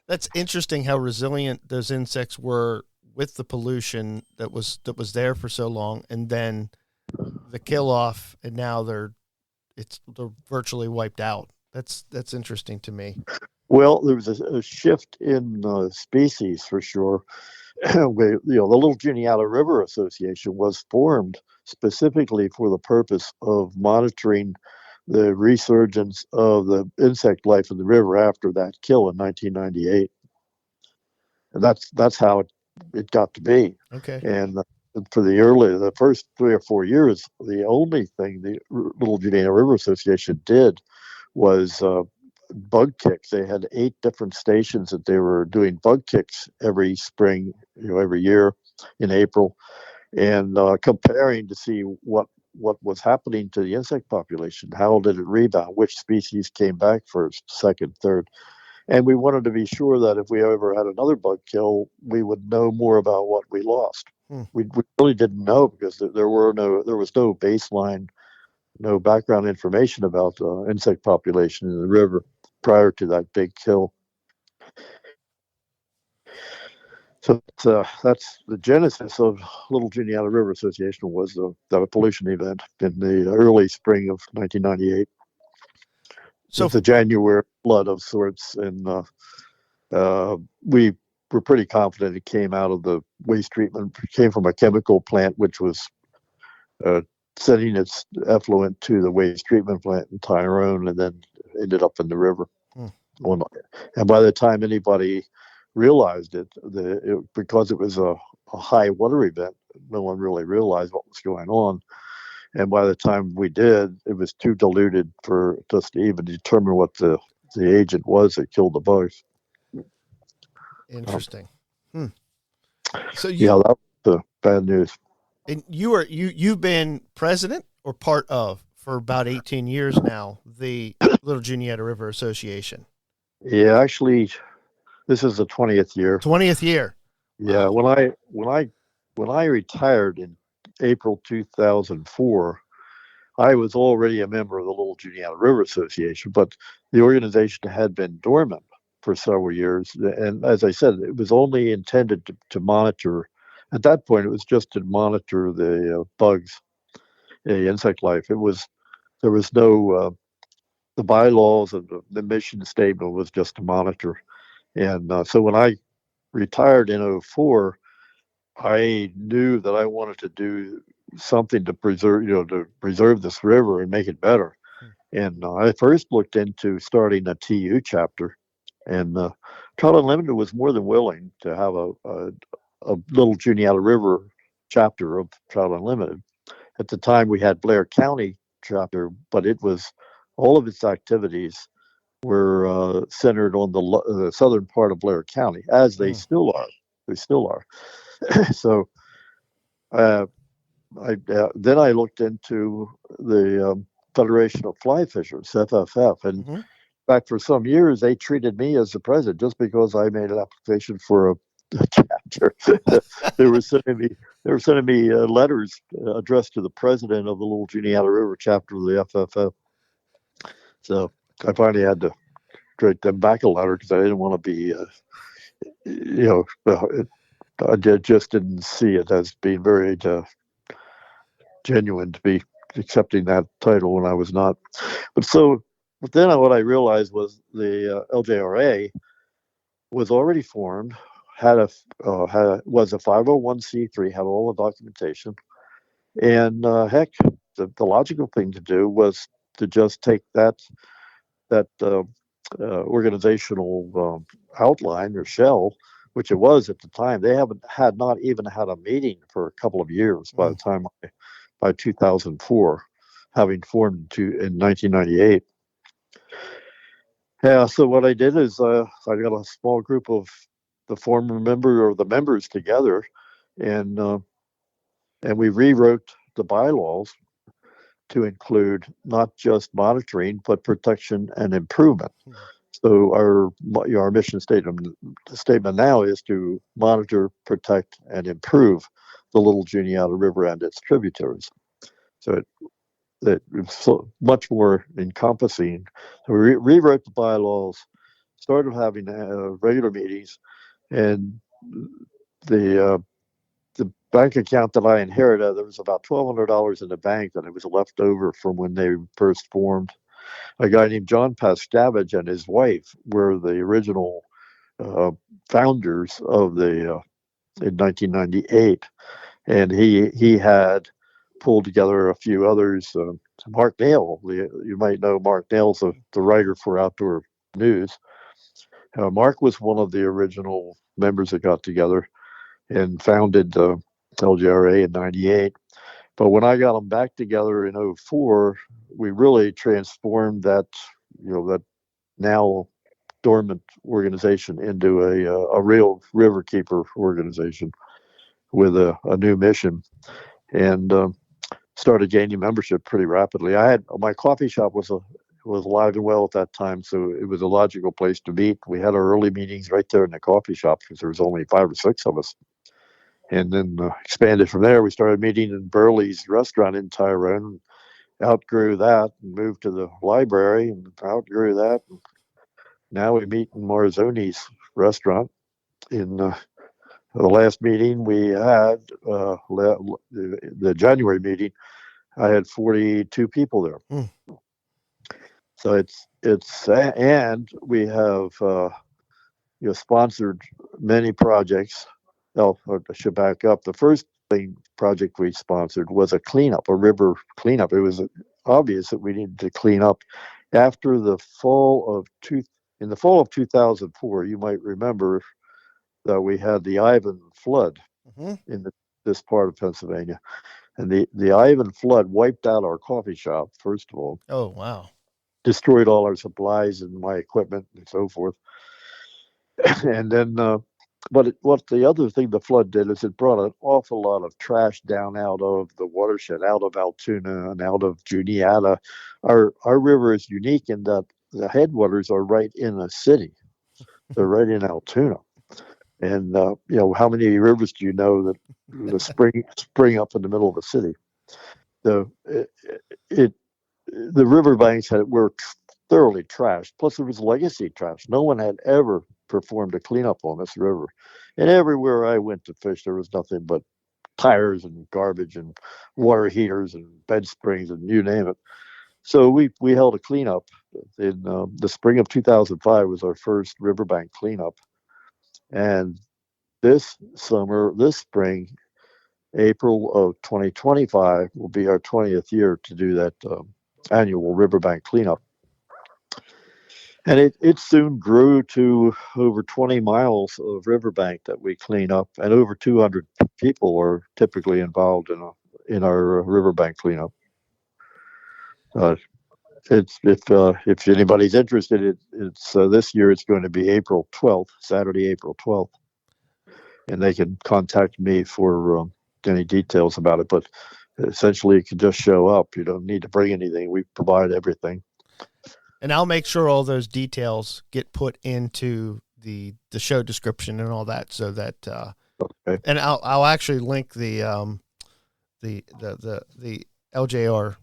A: That's interesting how resilient those insects were with the pollution that was there for so long, and then the kill off, and now they're virtually wiped out. That's interesting to me.
B: Well, there was a shift in species for sure. The Little Juniata River Association was formed specifically for the purpose of monitoring the resurgence of the insect life in the river after that kill in 1998. And that's how it got to be.
A: Okay.
B: And for the first 3 or 4 years, the only thing the Little Juniata River Association did was bug kicks. They had 8 different stations that they were doing bug kicks every spring, every year in April, and comparing to see what was happening to the insect population. How did it rebound? Which species came back first, second, third? And we wanted to be sure that if we ever had another bug kill, we would know more about what we lost. We really didn't know because there was no baseline, no background information about the insect population in the river prior to that big kill. So that's the genesis of Little Juniata River Association was the pollution event in the early spring of 1998. So it's a January flood of sorts, and we were pretty confident it came out of the waste treatment. It came from a chemical plant which was sending its effluent to the waste treatment plant in Tyrone, and then ended up in the river. And by the time anybody realized it, because it was a high water event, no one really realized what was going on. And by the time we did, it was too diluted for us to even determine what the agent was that killed the bugs.
A: Interesting. So
B: that was the bad news.
A: And you've been president or part of for about 18 years now, the Little Juniata River Association.
B: Yeah, actually, this is the 20th year.
A: 20th year.
B: Yeah, wow. When I retired in April 2004, I was already a member of the Little Juniata River Association, but the organization had been dormant for several years. And as I said, it was only intended to monitor. At that point, it was just to monitor the bugs, the insect life. There was no the bylaws and the mission statement was just to monitor. And so when I retired in 2004, I knew that I wanted to do something to preserve this river and make it better. And I first looked into starting a TU chapter, and Trout Unlimited was more than willing to have a Little Juniata River chapter of Trout Unlimited. At the time, we had Blair County chapter, but it was all of its activities were centered on the southern part of Blair County, as they still are. They still are. So then I looked into the Federation of Fly Fishers, FFF, and in fact, for some years they treated me as the president just because I made an application for a chapter. they were sending me letters addressed to the president of the Little Juniata River chapter of the FFF. So I finally had to write them back a letter because I didn't want to be, I just didn't see it as being very genuine to be accepting that title when I was not. But then what I realized was the LJRA was already formed, was a 501c3, had all the documentation, and heck, the logical thing to do was to just take that organizational outline or shell, which it was at the time. They haven't had not even had a meeting for a couple of years by the time by 2004, having formed in 1998. Yeah, so what I did is I got a small group of the former member or the members together, and we rewrote the bylaws to include not just monitoring but protection and improvement. So our mission statement now is to monitor, protect, and improve the Little Juniata River and its tributaries. So it's so much more encompassing. So we rewrote the bylaws, started having regular meetings, and the the bank account that I inherited, there was about $1,200 in the bank that it was left over from when they first formed. A guy named John Pascavage and his wife were the original uh, founders of the in 1998, and he had pulled together a few others. Mark Nail, you might know Mark Nail's the writer for Outdoor News. Mark was one of the original members that got together and founded LJRA in '98. But when I got them back together in '04, we really transformed that now dormant organization into a real river keeper organization with a new mission, and started gaining membership pretty rapidly. I had my coffee shop was alive and well at that time, so it was a logical place to meet. We had our early meetings right there in the coffee shop because there was only 5 or 6 of us, and then expanded from there. We started meeting in Burley's restaurant in Tyrone, outgrew that, and moved to the library, and outgrew that. And now we meet in Marzoni's restaurant. In the last meeting we had, the January meeting, I had 42 people there. So and we have sponsored many projects. Oh, I should back up. The first project we sponsored was a river cleanup. It was obvious that we needed to clean up after in the fall of 2004. You might remember that we had the Ivan flood in this part of Pennsylvania, and the Ivan flood wiped out our coffee shop first of all.
A: Oh, wow!
B: Destroyed all our supplies and my equipment and so forth. And then, what the other thing the flood did is it brought an awful lot of trash down out of the watershed, out of Altoona and out of Juniata. Our river is unique in that the headwaters are right in the city. They're right in Altoona. And how many rivers do you know that spring up in the middle of the city? So the riverbanks were thoroughly trashed. Plus, there was legacy trash. No one had ever performed a cleanup on this river, and everywhere I went to fish, there was nothing but tires and garbage and water heaters and bed springs and you name it. So we held a cleanup in the spring of 2005 was our first riverbank cleanup, and this spring, April of 2025 will be our 20th year to do that annual riverbank cleanup. And it soon grew to over 20 miles of riverbank that we clean up, and over 200 people are typically involved in our riverbank cleanup. If anybody's interested, it's this year it's going to be April 12th, Saturday, April 12th, and they can contact me for any details about it. But essentially, you can just show up. You don't need to bring anything. We provide everything.
A: And I'll make sure all those details get put into the show description and all that, so that okay. And I'll actually link the LJR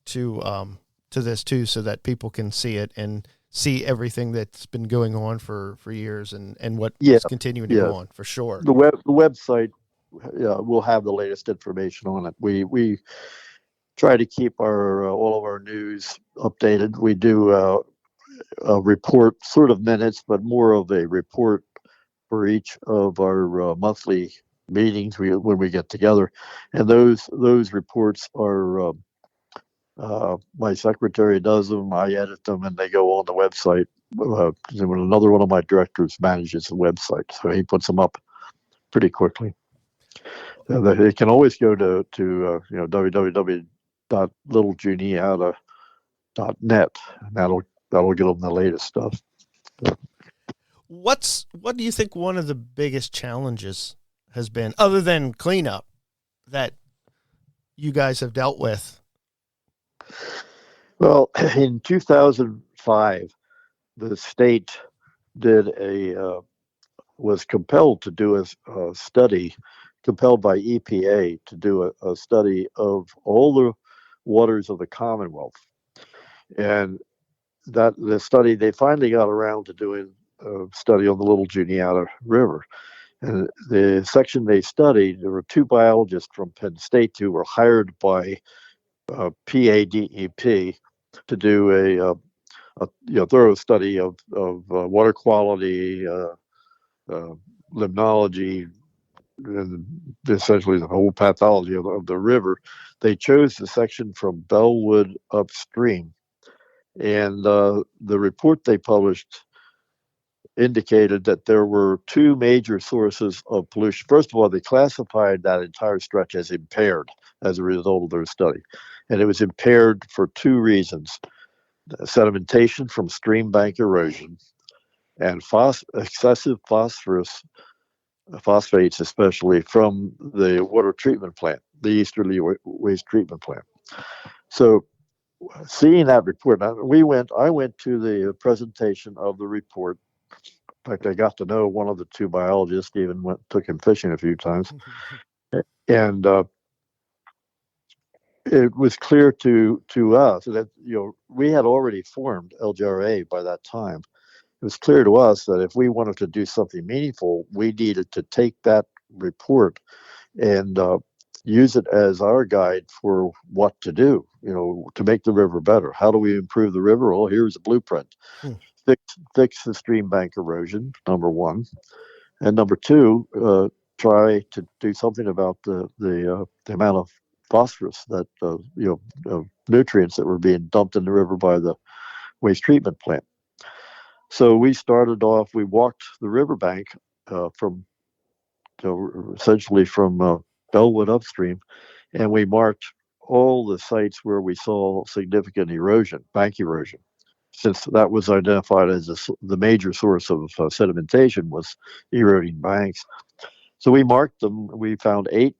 A: to this too, so that people can see it and see everything that's been going on for years and what is continuing to go on for sure.
B: The website will have the latest information on it. We try to keep all of our news updated. We do a report, sort of minutes, but more of a report for each of our monthly meetings when we get together, and those reports are my secretary does them. I edit them, and they go on the website another one of my directors manages the website, so he puts them up pretty quickly. They can always go to www.littleJuniata.net, and that'll get them the latest stuff.
A: What do you think one of the biggest challenges has been, other than cleanup, that you guys have dealt with?
B: Well, in 2005, the state was compelled to do a study, compelled by EPA to do a study of all the waters of the Commonwealth. And that the study, they finally got around to doing a study on the Little Juniata River. And the section they studied, there were two biologists from Penn State who were hired by PADEP to do a thorough study of water quality, limnology, and essentially the whole pathology of the river. They chose the section from Bellwood upstream, and the report they published indicated that there were two major sources of pollution. First of all, they classified that entire stretch as impaired as a result of their study, and it was impaired for two reasons: sedimentation from stream bank erosion and excessive phosphates, especially from the water treatment plant, the Easterly Waste Treatment Plant. So, seeing that report, I went to the presentation of the report. In fact, I got to know one of the two biologists, even took him fishing a few times. And it was clear to us that we had already formed LGRA by that time. It was clear to us that if we wanted to do something meaningful, we needed to take that report and use it as our guide for what to do, to make the river better. How do we improve the river? Well, here's a blueprint. Fix the stream bank erosion, number one. And number two, try to do something about the amount of phosphorus that, nutrients that were being dumped in the river by the waste treatment plant. So we started off, we walked the riverbank essentially from Bellwood upstream, and we marked all the sites where we saw significant erosion, bank erosion, since that was identified as the major source of sedimentation was eroding banks. So we marked them. We found 8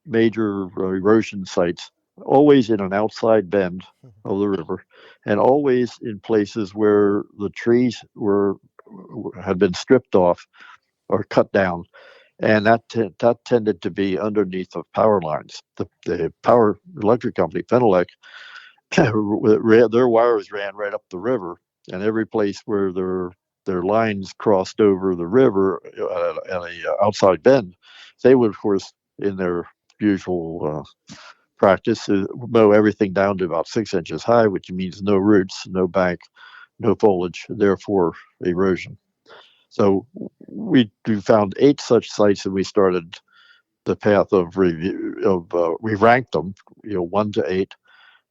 B: major erosion sites, always in an outside bend of the river, and always in places where the trees had been stripped off or cut down, and that tended to be underneath of power lines. The power electric company, Penelec, their wires ran right up the river, and every place where their lines crossed over the river at a outside bend, they would, of course, in their usual practice, mow everything down to about 6 inches high, which means no roots, no bank, no foliage, therefore erosion. So we found 8 such sites, and we started the path of review. We ranked them, 1 to 8,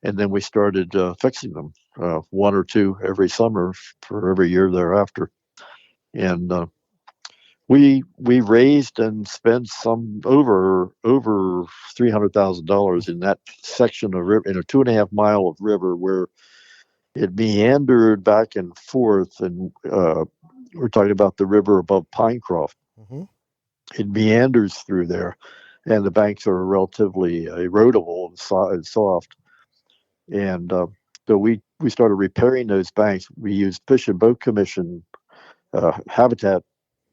B: and then we started fixing them, 1 or 2 every summer for every year thereafter. And we raised and spent some over $300,000 in that section of river, in a 2.5 mile of river where it meandered back and forth. And we're talking about the river above Pinecroft. Mm-hmm. It meanders through there, and the banks are relatively erodible and soft. And so we started repairing those banks. We used Fish and Boat Commission habitat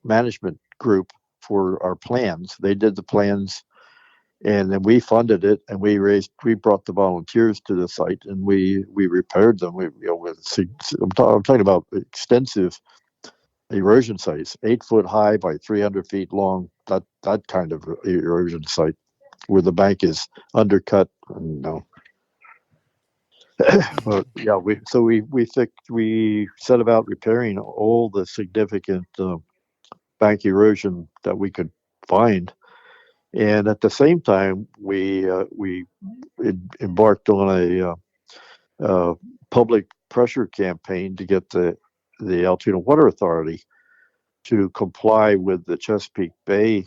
B: management group for our plans. They did the plans, and then we funded it, and we brought the volunteers to the site, and we repaired them. I'm talking about extensive erosion sites, 8 foot high by 300 feet long. That kind of erosion site where the bank is undercut. But yeah, we set about repairing all the significant bank erosion that we could find, and at the same time, we embarked on a public pressure campaign to get the the Altoona Water Authority to comply with the Chesapeake Bay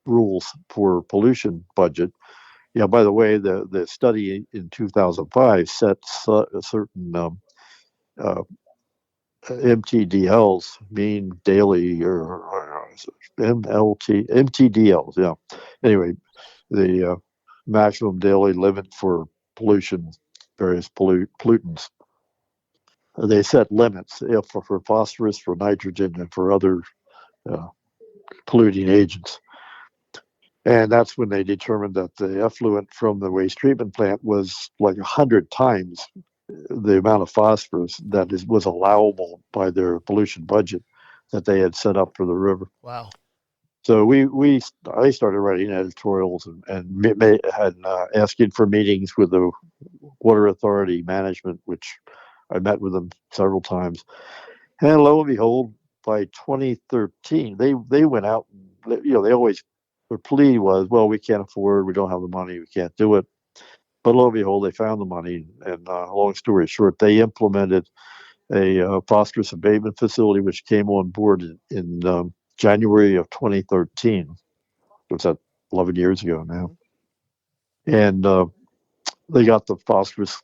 B: rules for pollution budget. Yeah, by the way, the study in 2005 set certain uh, MTDLs, mean daily or MTDLs. Yeah. Anyway, the maximum daily limit for pollution, various pollutants. They set limits for phosphorus, for nitrogen, and for other uh, polluting agents. And that's when they determined that the effluent from the waste treatment plant was like 100 times the amount of phosphorus that was allowable by their pollution budget that they had set up for the river.
A: Wow.
B: So I started writing editorials and had asking for meetings with the Water Authority management, which I met with them several times. And lo and behold, by 2013, they went out. They always their plea was, well, we can't afford, we don't have the money, we can't do it. But lo and behold, they found the money. And long story short, they implemented a phosphorus abatement facility, which came on board in January of 2013. Was that 11 years ago now? And they got the phosphorus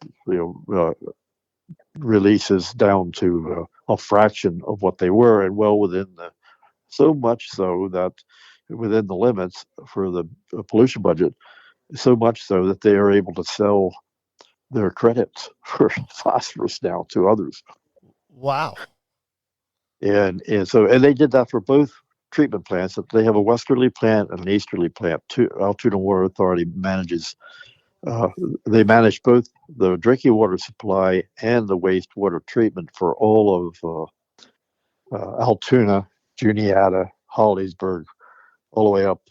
B: releases down to a fraction of what they were, and well within so much so that within the limits for the pollution budget, so much so that they are able to sell their credits for phosphorus now to others.
A: Wow.
B: And they did that for both treatment plants. They have a westerly plant and an easterly plant. Altoona Water Authority manages. They manage both the drinking water supply and the wastewater treatment for all of Altoona, Juniata, Hollidaysburg, all the way up,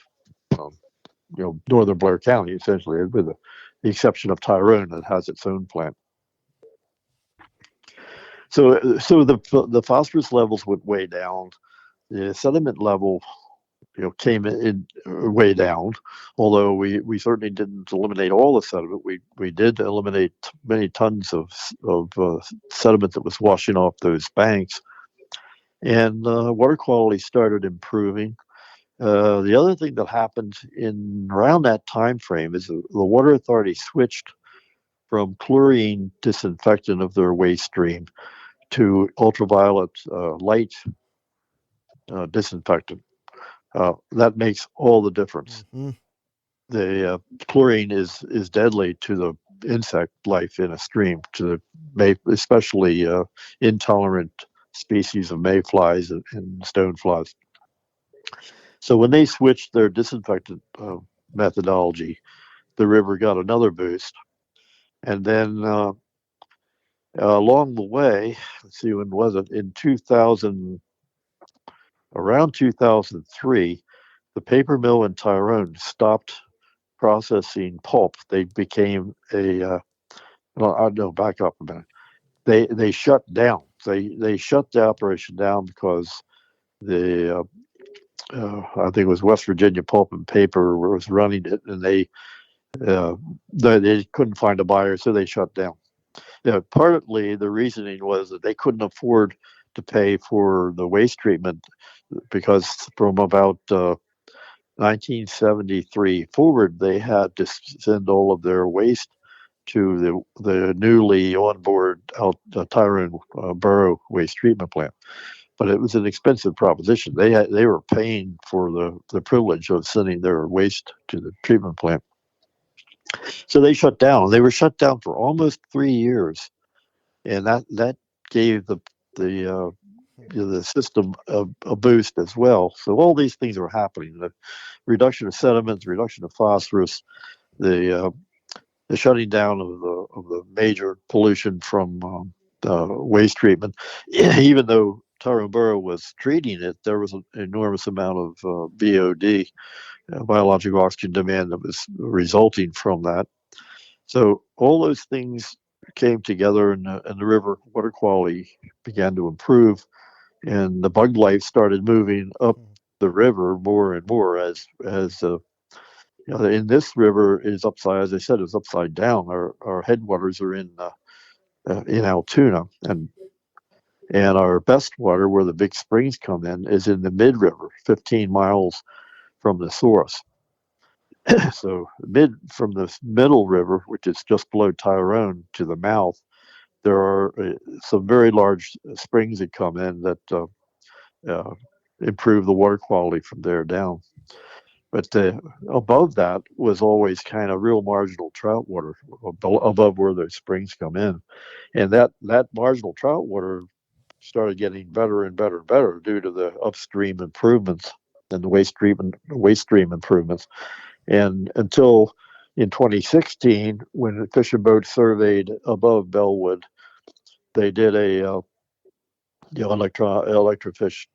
B: northern Blair County, essentially, with the exception of Tyrone that has its own plant. So the phosphorus levels went way down. The sediment level, came in way down. Although we certainly didn't eliminate all the sediment, we did eliminate many tons of sediment that was washing off those banks, and water quality started improving. The other thing that happened in around that time frame is the Water Authority switched from chlorine disinfectant of their waste stream to ultraviolet light disinfectant. That makes all the difference.
A: Mm-hmm.
B: The chlorine is deadly to the insect life in a stream, to the especially intolerant species of mayflies and stoneflies. So when they switched their disinfectant methodology, the river got another boost. And then along the way, let's see, when was it? In around 2003, the paper mill in Tyrone stopped processing pulp. They became back up a minute. They shut down. They shut the operation down because the I think it was West Virginia Pulp and Paper was running it, and they couldn't find a buyer, so they shut down. Partly the reasoning was that they couldn't afford to pay for the waste treatment because from about 1973 forward, they had to send all of their waste to the newly onboard Tyrone Borough waste treatment plant. But it was an expensive proposition. They were paying for the privilege of sending their waste to the treatment plant. So they shut down. They were shut down for almost 3 years, and that gave the system a boost as well. So all these things are happening: the reduction of sediments, reduction of phosphorus, the shutting down of the major pollution from waste treatment. Even though Tyrone Borough was treating it, there was an enormous amount of BOD, biological oxygen demand, that was resulting from that. So all those things came together, and the river water quality began to improve, and the bug life started moving up the river more and more as in this river is upside, as I said, is upside down. Our headwaters are in Altoona, and And our best water, where the big springs come in, is in the mid river, 15 miles from the source. So from the middle river, which is just below Tyrone, to the mouth, there are some very large springs that come in that uh, improve the water quality from there down. But above that was always kind of real marginal trout water above where the springs come in, and that marginal trout water started getting better and better and better due to the upstream improvements and the waste stream improvements. And until in 2016, when the Fish and Boat surveyed above Bellwood, they did the electrofish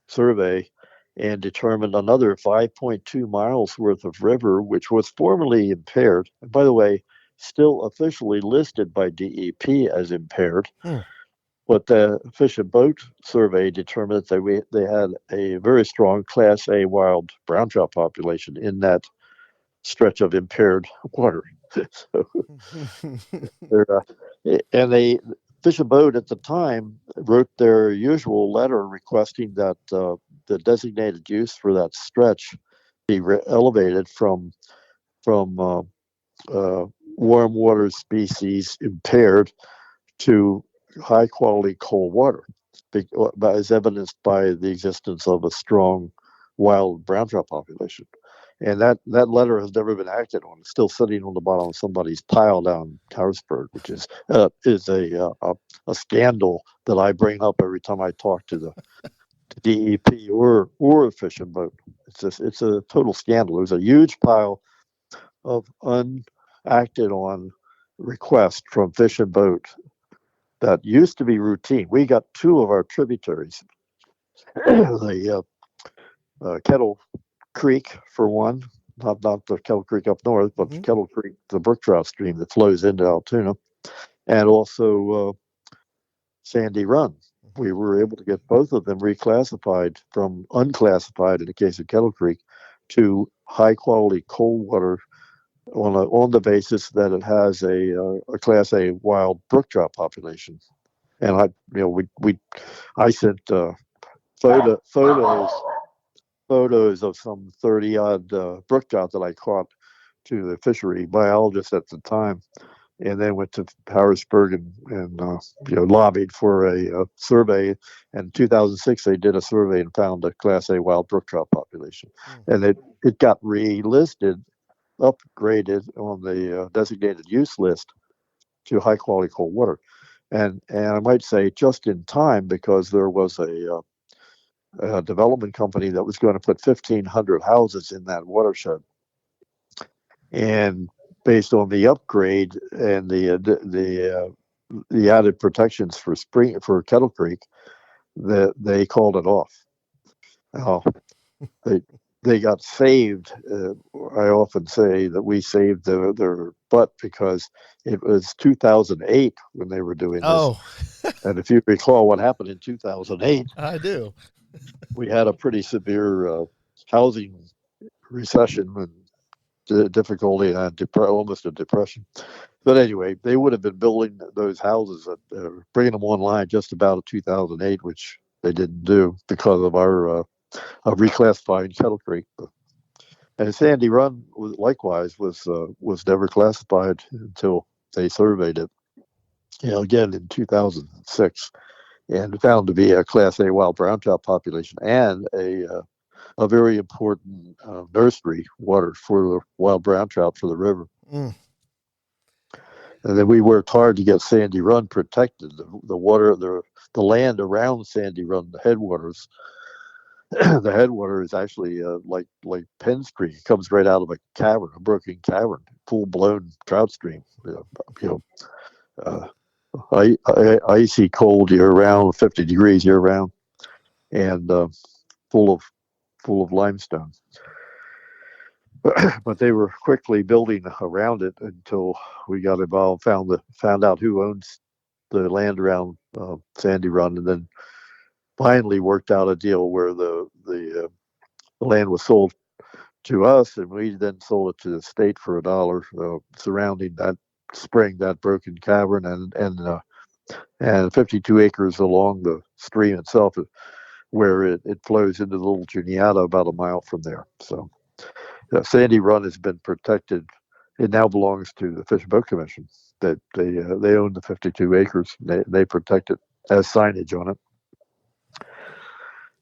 B: survey and determined another 5.2 miles worth of river, which was formerly impaired. And by the way, still officially listed by DEP as impaired.
A: Hmm.
B: But the Fish and Boat survey determined that they had a very strong Class A wild brown trout population in that stretch of impaired water. So and they Fish and Boat at the time wrote their usual letter requesting that the designated use for that stretch be elevated from warm water species impaired to high quality cold water, as evidenced by the existence of a strong wild brown trout population. And that letter has never been acted on. It's still sitting on the bottom of somebody's pile down Harrisburg, which is a scandal that I bring up every time I talk to the DEP or a Fish and Boat. It's a total scandal. There's a huge pile of unacted on requests from Fish and Boat that used to be routine. We got two of our tributaries, the Kettle Creek for one, not the Kettle Creek up north, but
A: Mm-hmm.
B: Kettle Creek, the brook trout stream that flows into Altoona, and also Sandy Run. We were able to get both of them reclassified from unclassified in the case of Kettle Creek to high quality cold water on the basis that it has a Class A wild brook trout population. And I sent photos of some 30 odd brook trout that I caught to the fishery biologist at the time, and then went to Harrisburg and lobbied for a survey. And in 2006, they did a survey and found a Class A wild brook trout population, and it got relisted, upgraded on the designated use list to high quality cold water. And I might say just in time, because there was a development company that was going to put 1,500 houses in that watershed, and based on the upgrade and the added protections for Kettle Creek, that they called it off. Oh, they they got saved. I often say that we saved their butt, because it was 2008 when they were doing this.
A: Oh,
B: And if you recall what happened in 2008,
A: I do.
B: we had a pretty severe housing recession and difficulty and almost a depression. But anyway, they would have been building those houses, bringing them online just about in 2008, which they didn't do because of our of reclassifying Kettle Creek. And Sandy Run likewise was never classified until they surveyed it, again in 2006, and found to be a Class A wild brown trout population and a very important nursery water for the wild brown trout for the river.
A: Mm.
B: And then we worked hard to get Sandy Run protected. The water, the land around Sandy Run, the headwaters. The headwater is actually like Penn's Creek. It comes right out of a cavern, a broken cavern, full blown trout stream. Uh, icy cold year round, 50 degrees year round, and full of limestone. But they were quickly building around it until we got involved, found out who owns the land around Sandy Run, and then finally worked out a deal where the land was sold to us, and we then sold it to the state for $1, surrounding that spring, that broken cavern, and and 52 acres along the stream itself, where it flows into the Little Juniata about a mile from there. So Sandy Run has been protected. It now belongs to the Fish and Boat Commission. That they own the 52 acres. They protect it as signage on it.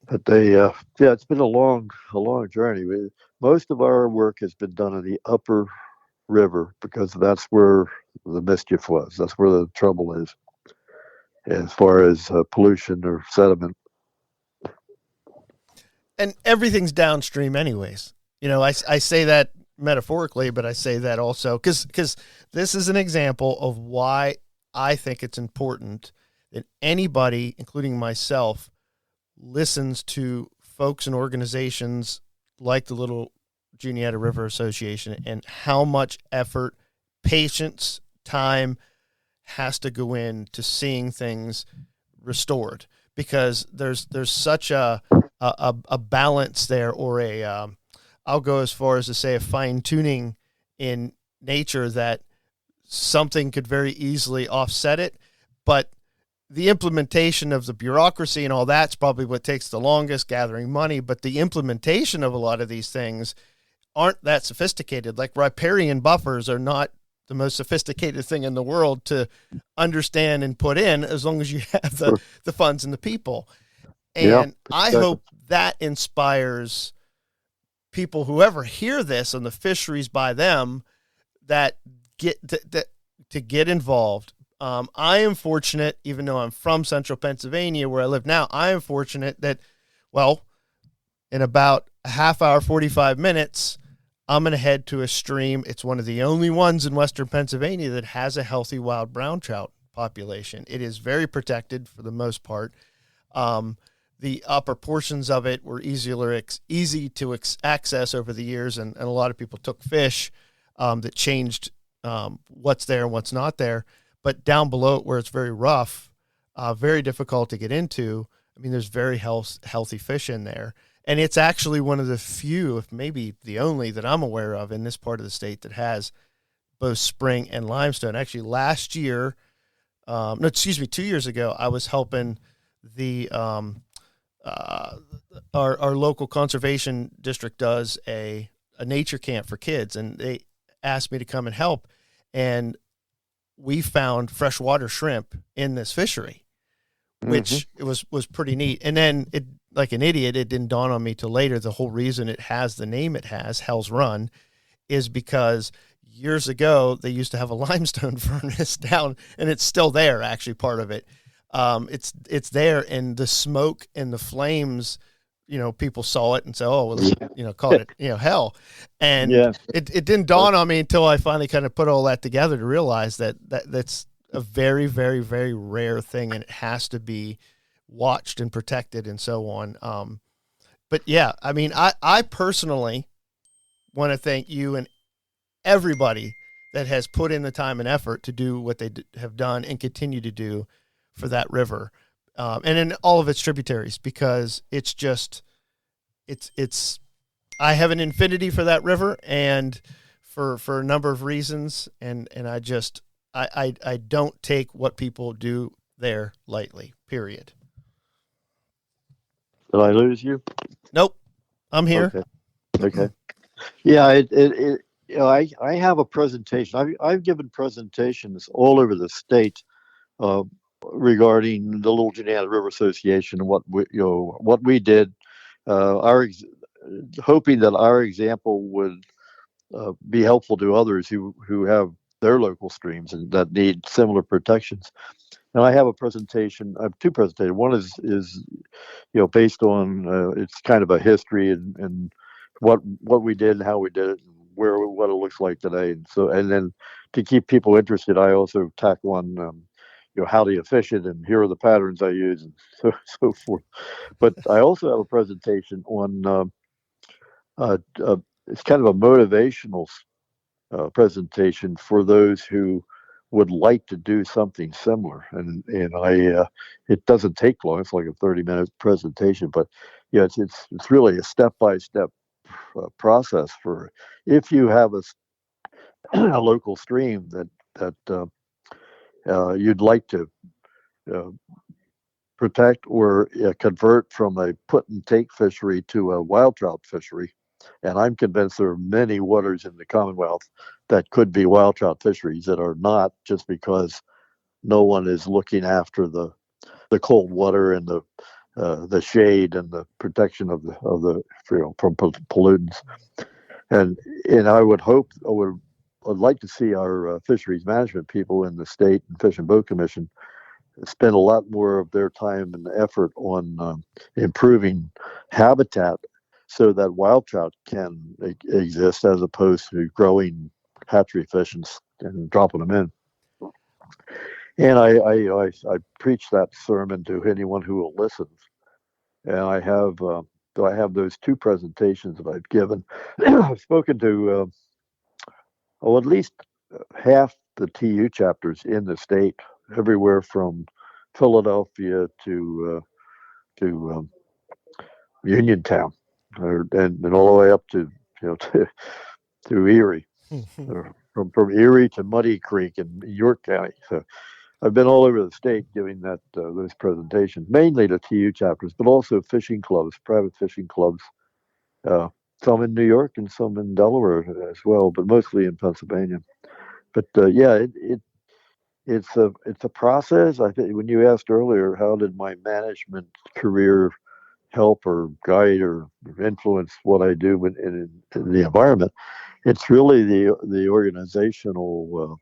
B: But yeah, it's been a long journey. Most of our work has been done in the upper river because that's where the mischief was. That's where the trouble is, as far as pollution or sediment.
A: And everything's downstream anyways. I say that metaphorically, but I say that also because this is an example of why I think it's important that anybody, including myself, listens to folks and organizations like the Little Juniata River Association and how much effort, patience, time has to go into seeing things restored, because there's such a balance there, or I'll go as far as to say a fine tuning in nature that something could very easily offset it, but the implementation of the bureaucracy and all that's probably what takes the longest, gathering money, but the implementation of a lot of these things aren't that sophisticated. Like riparian buffers are not the most sophisticated thing in the world to understand and put in, as long as you have the funds and the people. And
B: Yeah,
A: I hope that inspires people, whoever hear this on the fisheries by them, that get to get involved. I am fortunate, even though I'm from central Pennsylvania where I live now, I am fortunate that, well, in about a half hour, 45 minutes, I'm going to head to a stream. It's one of the only ones in western Pennsylvania that has a healthy wild brown trout population. It is very protected for the most part. The upper portions of it were easy to access over the years, and a lot of people took fish that changed what's there and what's not there. But down below it, where it's very rough, very difficult to get into, I mean, there's very healthy fish in there. And it's actually one of the few, if maybe the only, that I'm aware of in this part of the state that has both spring and limestone. Actually, last year, 2 years ago, I was helping the our local conservation district does a nature camp for kids, and they asked me to come and help. And we found freshwater shrimp in this fishery, which it was pretty neat. And then it, like an idiot, it didn't dawn on me till later. The whole reason it has the name it has, Hell's Run, is because years ago they used to have a limestone furnace down, and it's still there. Actually, part of it, it's there, and the smoke and the flames. People saw it and said, "Oh, well, called it, hell." And it didn't dawn on me until I finally kind of put all that together to realize that's a very, very, very rare thing, and it has to be watched and protected and so on. But yeah, I mean, I personally want to thank you and everybody that has put in the time and effort to do what they have done and continue to do for that river. And in all of its tributaries, because it's just, I have an infinity for that river, and for a number of reasons. And I don't take what people do there lightly, period.
B: Did I lose you?
A: Nope. I'm here.
B: Okay. Yeah, I have a presentation. I've given presentations all over the state, uh, regarding the Little Juniata River Association and what we did, hoping that our example would be helpful to others who have their local streams and that need similar protections. And I have a presentation. I have two presentations. One is based on, it's kind of a history and what we did and how we did it and what it looks like today. And then to keep people interested, I also tack on how do you fish it, and here are the patterns I use, and so forth. But I also have a presentation on it's kind of a motivational presentation for those who would like to do something similar. And I it doesn't take long. It's like a 30-minute presentation, but yeah, it's really a step-by-step process for if you have a local stream that you'd like to uh, protect or convert from a put and take fishery to a wild trout fishery. And I'm convinced there are many waters in the Commonwealth that could be wild trout fisheries that are not, just because no one is looking after the cold water and the shade and the protection of the from pollutants. And and I would hope I'd like to see our fisheries management people in the state and Fish and Boat Commission spend a lot more of their time and effort on improving habitat so that wild trout can exist, as opposed to growing hatchery fish and dropping them in. And I preach that sermon to anyone who will listen. And I have those two presentations that I've given. I've spoken to at least half the TU chapters in the state, everywhere from Philadelphia to Uniontown, and all the way up to to Erie, from Erie to Muddy Creek in York County. So I've been all over the state giving those presentations, mainly to TU chapters, but also fishing clubs, private fishing clubs. Uh, some in New York and some in Delaware as well, but mostly in Pennsylvania. But yeah, it's a process. I think when you asked earlier, how did my management career help or guide or influence what I do in the environment? It's really the organizational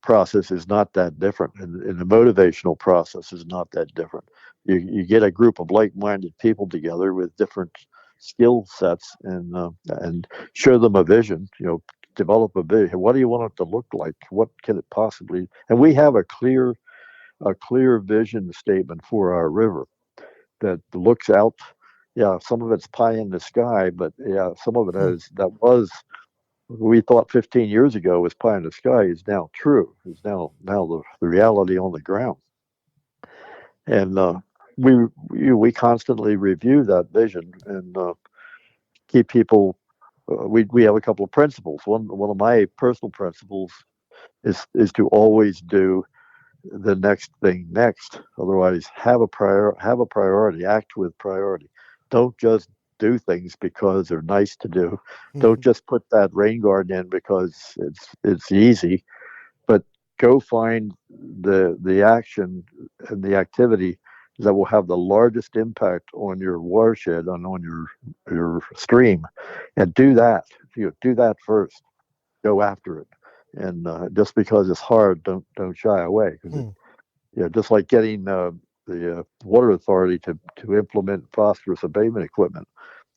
B: process is not that different, and the motivational process is not that different. You get a group of like-minded people together with different skill sets, and show them a vision. Develop a vision. What do you want it to look like? What can it possibly? And we have a clear vision statement for our river that looks out. Yeah, some of it's pie in the sky, but yeah, some of it has that was we thought 15 years ago was pie in the sky is now true. Is now the reality on the ground. And we constantly review that vision and keep people. We have a couple of principles. One of my personal principles is to always do the next thing next. Otherwise, have a priority. Act with priority. Don't just do things because they're nice to do. Don't just put that rain garden in because it's easy. But go find the action and the activity that will have the largest impact on your watershed and on your stream, and do that. Do that first. Go after it. And just because it's hard, don't shy away. Because just like getting the water authority to implement phosphorus abatement equipment.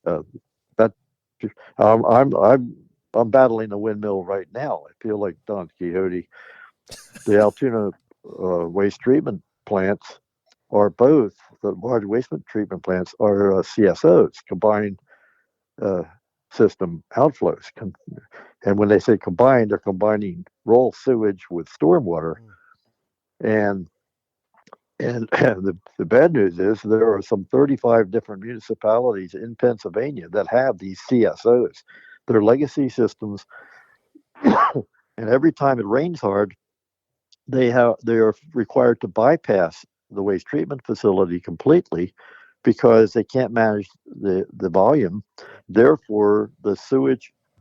B: Uh, that I'm battling a windmill right now. I feel like Don Quixote. The Altoona waste treatment plants are both the large waste treatment plants are CSOs, combined uh, system outflows. And when they say combined, they're combining raw sewage with stormwater. And the bad news is there are some 35 different municipalities in Pennsylvania that have these CSOs. They're legacy systems, and every time it rains hard, they are required to bypass the waste treatment facility completely because they can't manage the volume. Therefore, the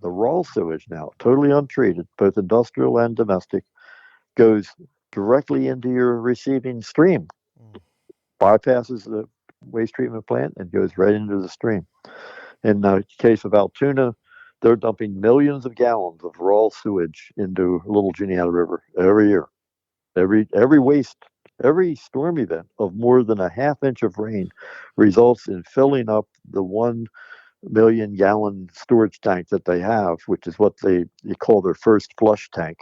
B: raw sewage now, totally untreated, both industrial and domestic, goes directly into your receiving stream, bypasses the waste treatment plant and goes right into the stream. In the case of Altoona, they're dumping millions of gallons of raw sewage into Little Juniata River every year. Every storm event of more than a half inch of rain results in filling up the 1 million gallon storage tank that they have, which is what they call their first flush tank,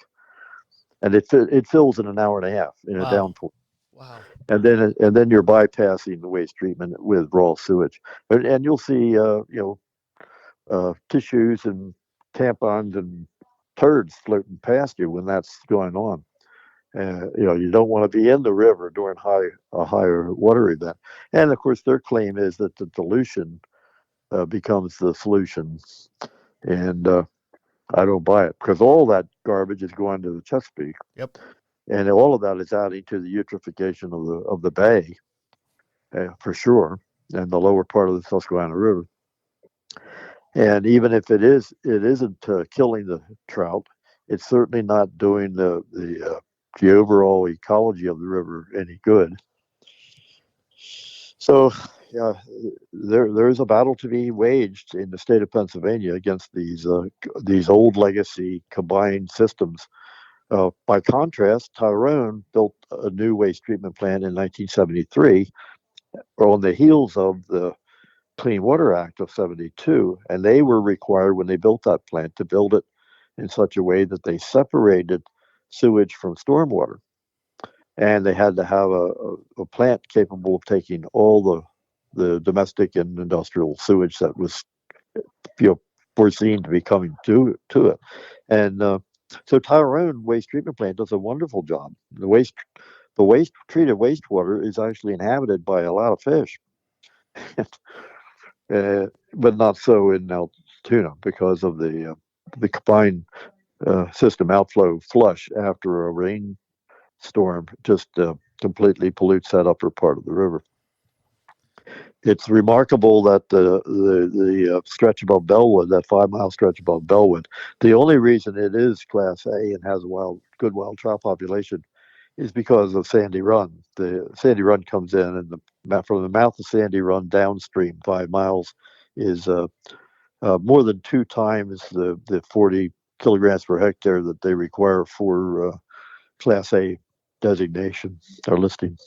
B: and it fills in an hour and a half in a downpour.
A: Wow.
B: And then you're bypassing the waste treatment with raw sewage, and you'll see tissues and tampons and turds floating past you when that's going on. You don't want to be in the river during a higher water event. And of course, their claim is that the dilution becomes the solution. And I don't buy it because all that garbage is going to the Chesapeake.
A: Yep.
B: and all of that is adding to the eutrophication of the bay, for sure, and the lower part of the Susquehanna River. And even if it isn't killing the trout, it's certainly not doing the overall ecology of the river any good. So, yeah, there is a battle to be waged in the state of Pennsylvania against these old legacy combined systems. By contrast, Tyrone built a new waste treatment plant in 1973 on the heels of the Clean Water Act of 72, and they were required when they built that plant to build it in such a way that they separated sewage from stormwater. And they had to have a plant capable of taking all the domestic and industrial sewage that was, you know, foreseen to be coming to it. And so Tyrone Waste Treatment Plant does a wonderful job. The treated wastewater is actually inhabited by a lot of fish, but not so in Altoona because of the combined system outflow flush after a rainstorm just completely pollutes that upper part of the river. It's remarkable that the stretch above Bellwood, that 5 mile stretch above Bellwood, the only reason it is Class A and has a good wild trout population is because of Sandy Run. The Sandy Run comes in, and from the mouth of Sandy Run downstream 5 miles is more than 2 times the 40 kilograms per hectare that they require for Class A designation or listing.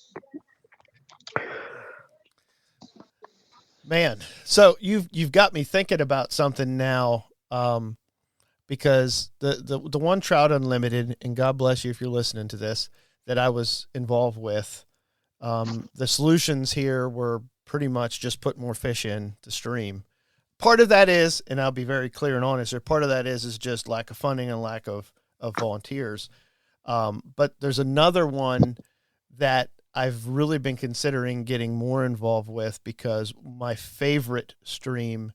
A: Man, so you've got me thinking about something now, because the one Trout Unlimited, and God bless you if you're listening to this, that I was involved with, the solutions here were pretty much just put more fish in the stream. Part of that is, and I'll be very clear and honest, or part of that is just lack of funding and lack of volunteers. But there's another one that I've really been considering getting more involved with, because my favorite stream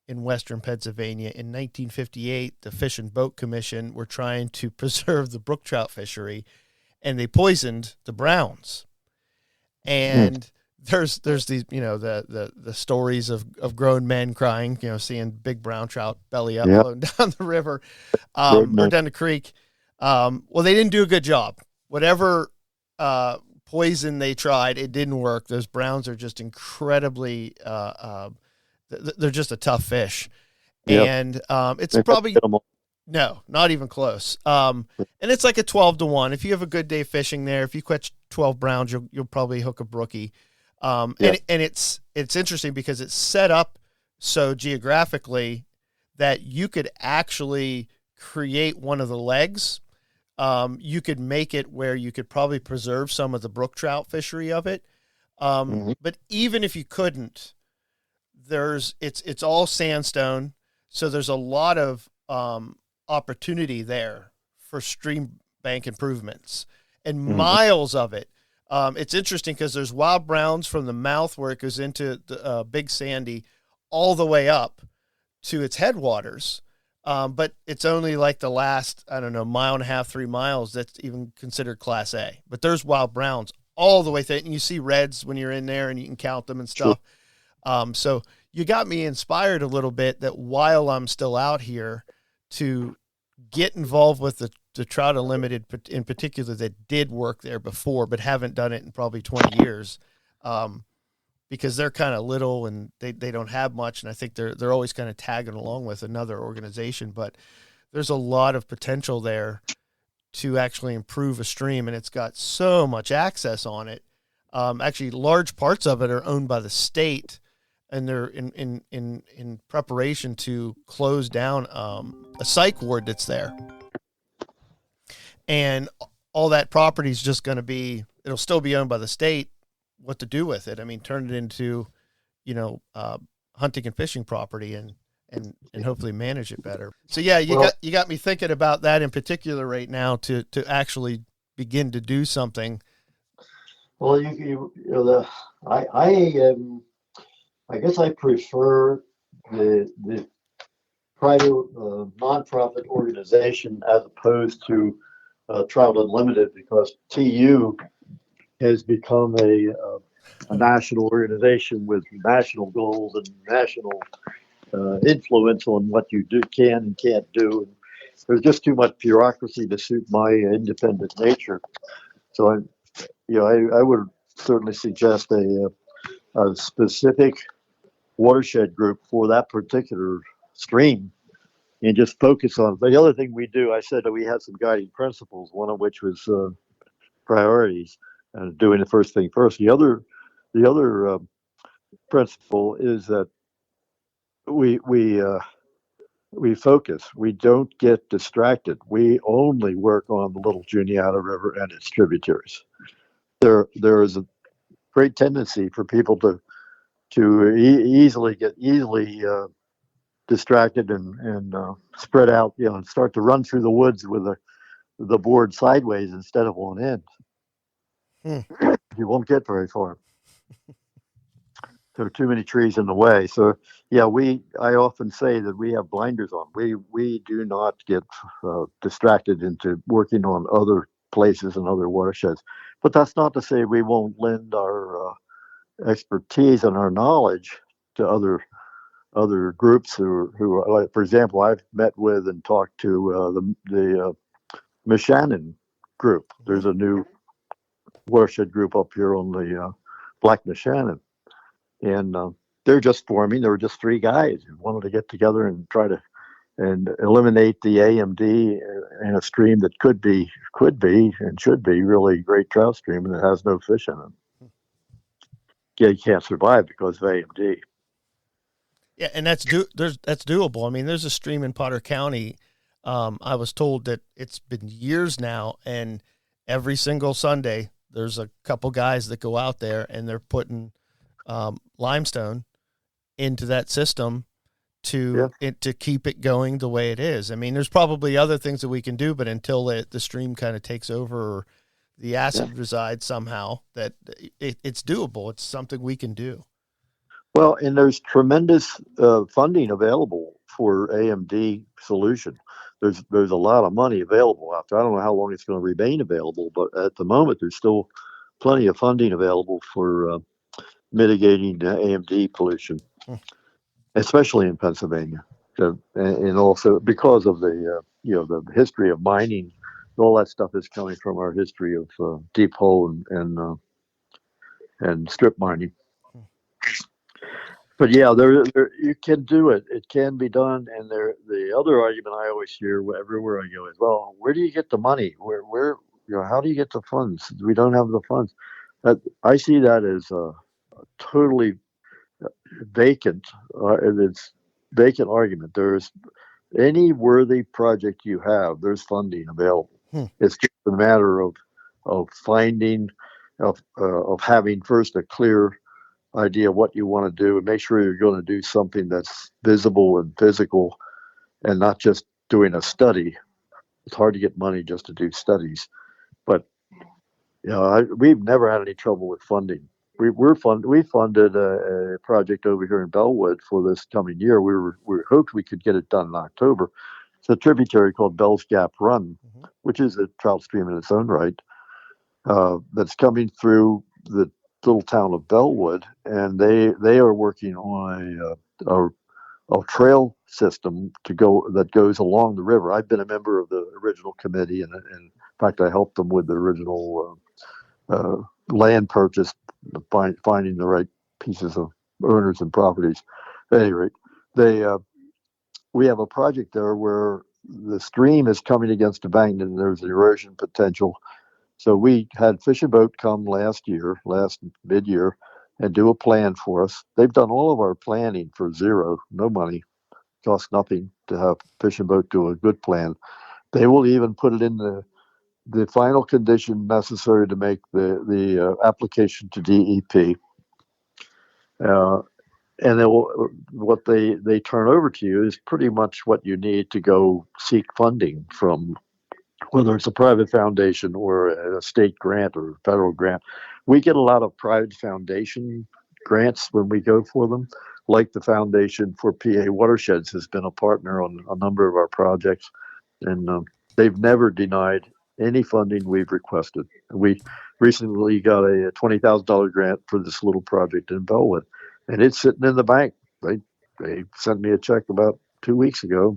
A: in western Pennsylvania in 1958, the Fish and Boat Commission were trying to preserve the brook trout fishery, and they poisoned the browns. And there's these, the stories of grown men crying, seeing big brown trout belly up floating down the river, or down the creek. Well, they didn't do a good job. Whatever poison they tried, it didn't work. Those browns are just incredibly they're just a tough fish. And it's probably no, not even close. And it's like a 12-1. If you have a good day fishing there, if you catch 12 browns, you'll probably hook a brookie. And it's interesting because it's set up so geographically that you could actually create one of the legs. You could make it where you could probably preserve some of the brook trout fishery of it. But even if you couldn't, it's all sandstone. So there's a lot of opportunity there for stream bank improvements and miles of it. It's interesting because there's wild browns from the mouth where it goes into the Big Sandy all the way up to its headwaters. But it's only like the last, 1.5, 3 miles that's even considered Class A. But there's wild browns all the way through, and you see reds when you're in there and you can count them and stuff. Sure. So you got me inspired a little bit that while I'm still out here to get involved with the Trout Unlimited in particular that did work there before but haven't done it in probably 20 years. Because they're kind of little and they don't have much, and I think they're always kind of tagging along with another organization. But there's a lot of potential there to actually improve a stream, and it's got so much access on it. Actually, large parts of it are owned by the state, and they're in preparation to close down a psych ward that's there. And all that property is just going to be, it'll still be owned by the state. What to do with it? I mean, turn it into, hunting and fishing property and hopefully manage it better. So yeah, you got me thinking about that in particular right now to actually begin to do something.
B: Well, I guess I prefer the private nonprofit organization as opposed to Trout Unlimited, because TU has become a national organization with national goals and national influence on what you can and can't do. There's just too much bureaucracy to suit my independent nature. So I would certainly suggest a specific watershed group for that particular stream and just focus on it. The other thing we do, I said that we had some guiding principles, one of which was priorities and doing the first thing first. The other principle is that we focus. We don't get distracted. We only work on the Little Juniata River and its tributaries. There is a great tendency for people to easily get distracted and spread out, and start to run through the woods with the board sideways instead of on end. You won't get very far. There are too many trees in the way. So yeah, I often say that we have blinders on. We do not get distracted into working on other places and other watersheds. But that's not to say we won't lend our expertise and our knowledge to other groups who like, for example, I've met with and talked to the Mishannon group. There's a new watershed group up here on the Black Mishannon. And they're just forming. There were just three guys who wanted to get together and try to eliminate the AMD in a stream that could be and should be really a great trout stream, and it has no fish in it. Yeah, you can't survive because of AMD.
A: Yeah, and that's doable. I mean, there's a stream in Potter County. I was told that it's been years now, and every single Sunday there's a couple guys that go out there and they're putting limestone into that system to keep it going the way it is. I mean, there's probably other things that we can do, but until the stream kind of takes over or the acid resides somehow, that it's doable. It's something we can do.
B: Well, and there's tremendous funding available for AMD solution. There's a lot of money available out there. I don't know how long it's going to remain available, but at the moment there's still plenty of funding available for mitigating AMD pollution, especially in Pennsylvania, and also because of the history of mining. All that stuff is coming from our history of deep hole and strip mining. But yeah, there you can do it. It can be done. And the other argument I always hear everywhere I go is, well, where do you get the money? Where how do you get the funds? We don't have the funds. I see that as a totally vacant. It's vacant argument. There's any worthy project you have, there's funding available. It's just a matter of finding of having first a clear idea what you want to do and make sure you're going to do something that's visible and physical and not just doing a study. It's hard to get money just to do studies, but we've never had any trouble with funding. We funded a project over here in Bellwood for this coming year. We hoped we could get it done in October. It's a tributary called Bell's Gap Run, which is a trout stream in its own right, that's coming through the little town of Bellwood, and they are working on a trail system that goes along the river. I've been a member of the original committee, and in fact, I helped them with the original land purchase, finding the right pieces of owners and properties. At any rate, we have a project there where the stream is coming against a bank and there's erosion potential. So we had Fish and Boat come last mid-year, and do a plan for us. They've done all of our planning for zero, no money, cost nothing to have Fish and Boat do a good plan. They will even put it in the final condition necessary to make the application to DEP. And what they turn over to you is pretty much what you need to go seek funding from, whether it's a private foundation or a state grant or a federal grant. We get a lot of private foundation grants when we go for them, like the Foundation for PA Watersheds has been a partner on a number of our projects, and they've never denied any funding we've requested. We recently got a $20,000 grant for this little project in Bellwood, and it's sitting in the bank. They sent me a check about 2 weeks ago.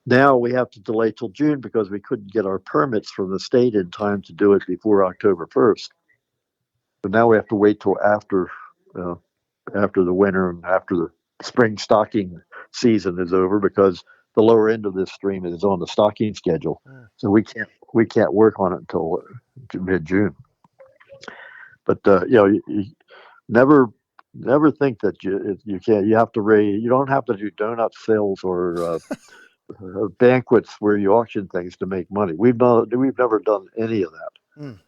B: Now we have to delay till June because we couldn't get our permits from the state in time to do it before October 1st. So now we have to wait till uh, after the winter and after the spring stocking season is over, because the lower end of this stream is on the stocking schedule. So we can't work on it until mid June. But you never think that you can't. You have to raise. You don't have to do donut sales or banquets where you auction things to make money. We've never done any of that.
A: Mm.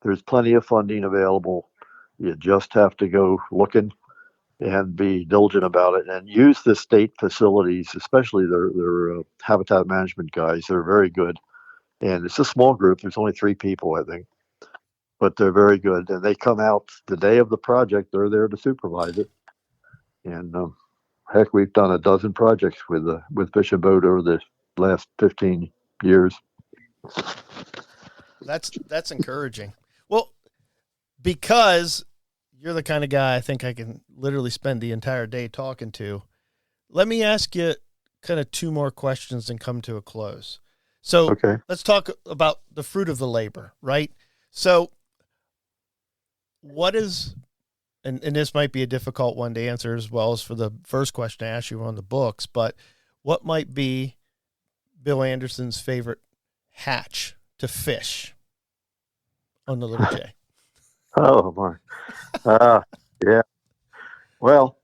B: There's plenty of funding available. You just have to go looking and be diligent about it, and use the state facilities, especially their habitat management guys. They're very good, and it's a small group. There's only 3 people, I think, but they're very good, and they come out the day of the project. They're there to supervise it, and heck, we've done a dozen projects with Fish and Boat over the last 15 years.
A: That's encouraging. Well, because you're the kind of guy I think I can literally spend the entire day talking to, let me ask you kind of 2 more questions and come to a close. So
B: Okay.
A: Let's talk about the fruit of the labor, right? So what is, and this might be a difficult one to answer as well as for the first question I asked you on the books, but what might be Bill Anderson's favorite hatch to fish on the Little J?
B: Oh my. Yeah. Well,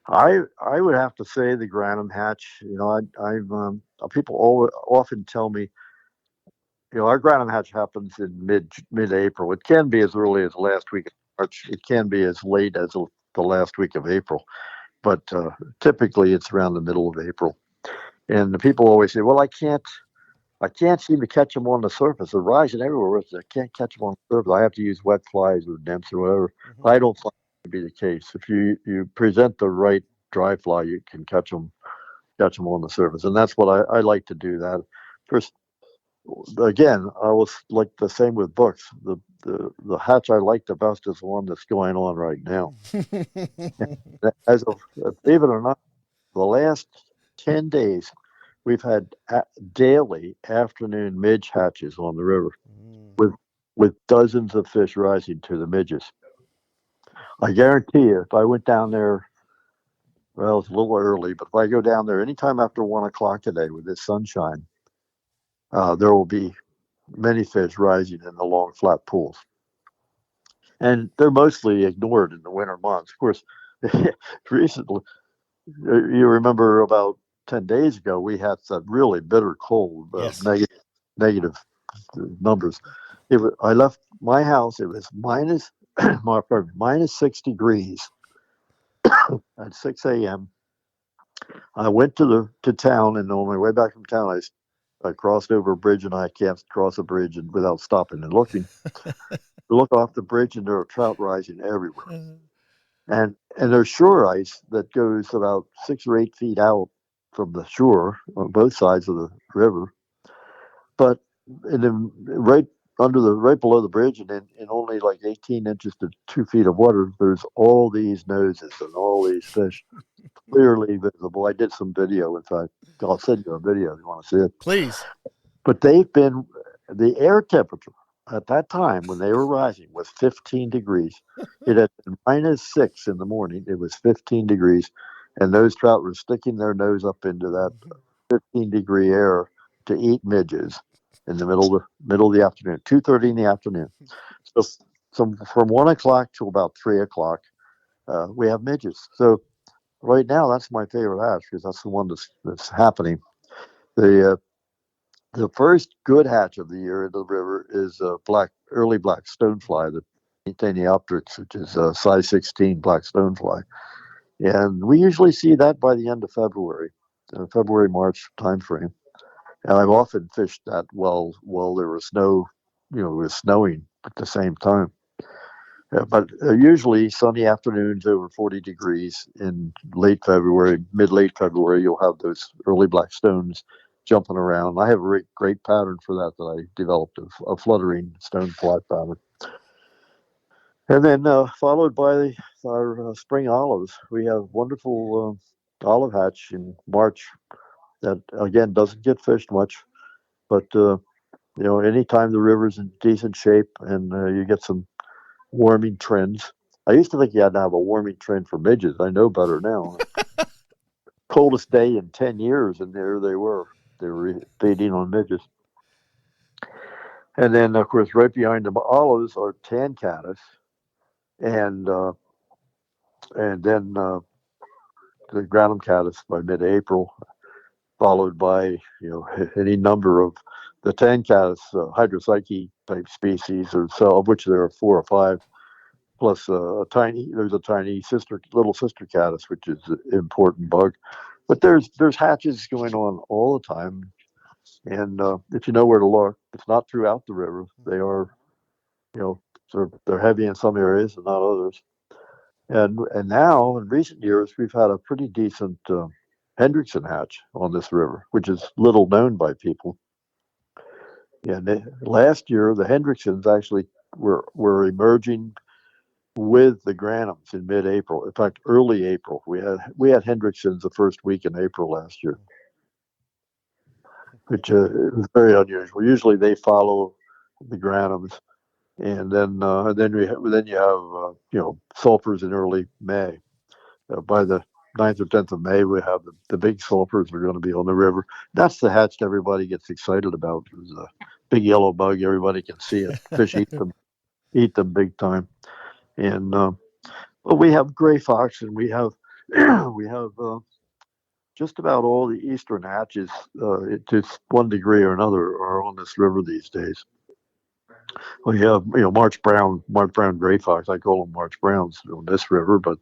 B: I would have to say the Granum hatch. People often tell me, our Granum hatch happens in mid April. It can be as early as the last week of March. It can be as late as the last week of April, but typically it's around the middle of April. And the people always say, "Well, I can't seem to catch them on the surface. They're rising everywhere. I can't catch them on the surface. I have to use wet flies or nymphs or whatever."
A: Mm-hmm.
B: I don't find that to be the case. If you present the right dry fly, you can catch them on the surface, and that's what I like to do. That first, again, I was like the same with books. The hatch I like the best is the one that's going on right now. As of, believe it or not, the last 10 days, we've had daily afternoon midge hatches on the river with dozens of fish rising to the midges. I guarantee you, if I went down there, well, it's a little early, but if I go down there anytime after 1 o'clock today with this sunshine, there will be many fish rising in the long, flat pools. And they're mostly ignored in the winter months. Of course, recently, you remember about 10 days ago, we had some really bitter cold,
A: Yes.
B: negative numbers. I left my house, it was minus 6 degrees at 6 a.m. I went to town, and on my way back from town, I crossed over a bridge, and I can't cross a bridge without stopping and looking. Look off the bridge, and there are trout rising everywhere. And there's shore ice that goes about 6 or 8 feet out from the shore on both sides of the river. But right below the bridge, and in only like 18 inches to 2 feet of water, there's all these noses and all these fish clearly visible. I did some video. In fact, I'll send you a video if you want to see it.
A: Please.
B: But the air temperature at that time when they were rising was 15 degrees. It had been minus 6 in the morning. It was 15 degrees. And those trout were sticking their nose up into that 15-degree air to eat midges in the middle of the afternoon, 2:30 in the afternoon. So from 1 o'clock to about 3 o'clock, we have midges. So right now, that's my favorite hatch because that's the one that's happening. The first good hatch of the year in the river is early black stonefly, the Taniopteryx, which is a size 16 black stonefly. And we usually see that by the end of February, March timeframe. And I've often fished that while there was snow, it was snowing at the same time. But usually sunny afternoons over 40 degrees in mid-late February, you'll have those early black stones jumping around. I have a great pattern for that I developed, a fluttering stone flat pattern. And then followed by our spring olives. We have wonderful olive hatch in March that, again, doesn't get fished much. But, anytime the river's in decent shape and you get some warming trends. I used to think you had to have a warming trend for midges. I know better now. Coldest day in 10 years, and there they were. They were feeding on midges. And then, of course, right behind the olives are tan caddis, and then the granum caddis by mid-April, followed by any number of the tan caddis hydropsyche type species, or so, of which there are 4 or 5. Plus there's a tiny little sister caddis, which is an important bug. But there's hatches going on all the time, and if you know where to look, it's not throughout the river. They are, they're heavy in some areas and not others. And now in recent years we've had a pretty decent Hendrickson hatch on this river, which is little known by people. And last year the Hendricksons actually were emerging with the granums in mid-April. In fact, early April. We had Hendricksons the first week in April last year, which is very unusual. Usually they follow the granums, and then you have sulfurs in early May. By the 9th or 10th of May, we have the big sulfurs are going to be on the river. That's the hatch that everybody gets excited about. There's a big yellow bug. Everybody can see it. Fish eat them big time. And but we have gray fox, and we have we have just about all the eastern hatches, to one degree or another, are on this river these days. We have March brown gray fox. I call them March browns on this river, but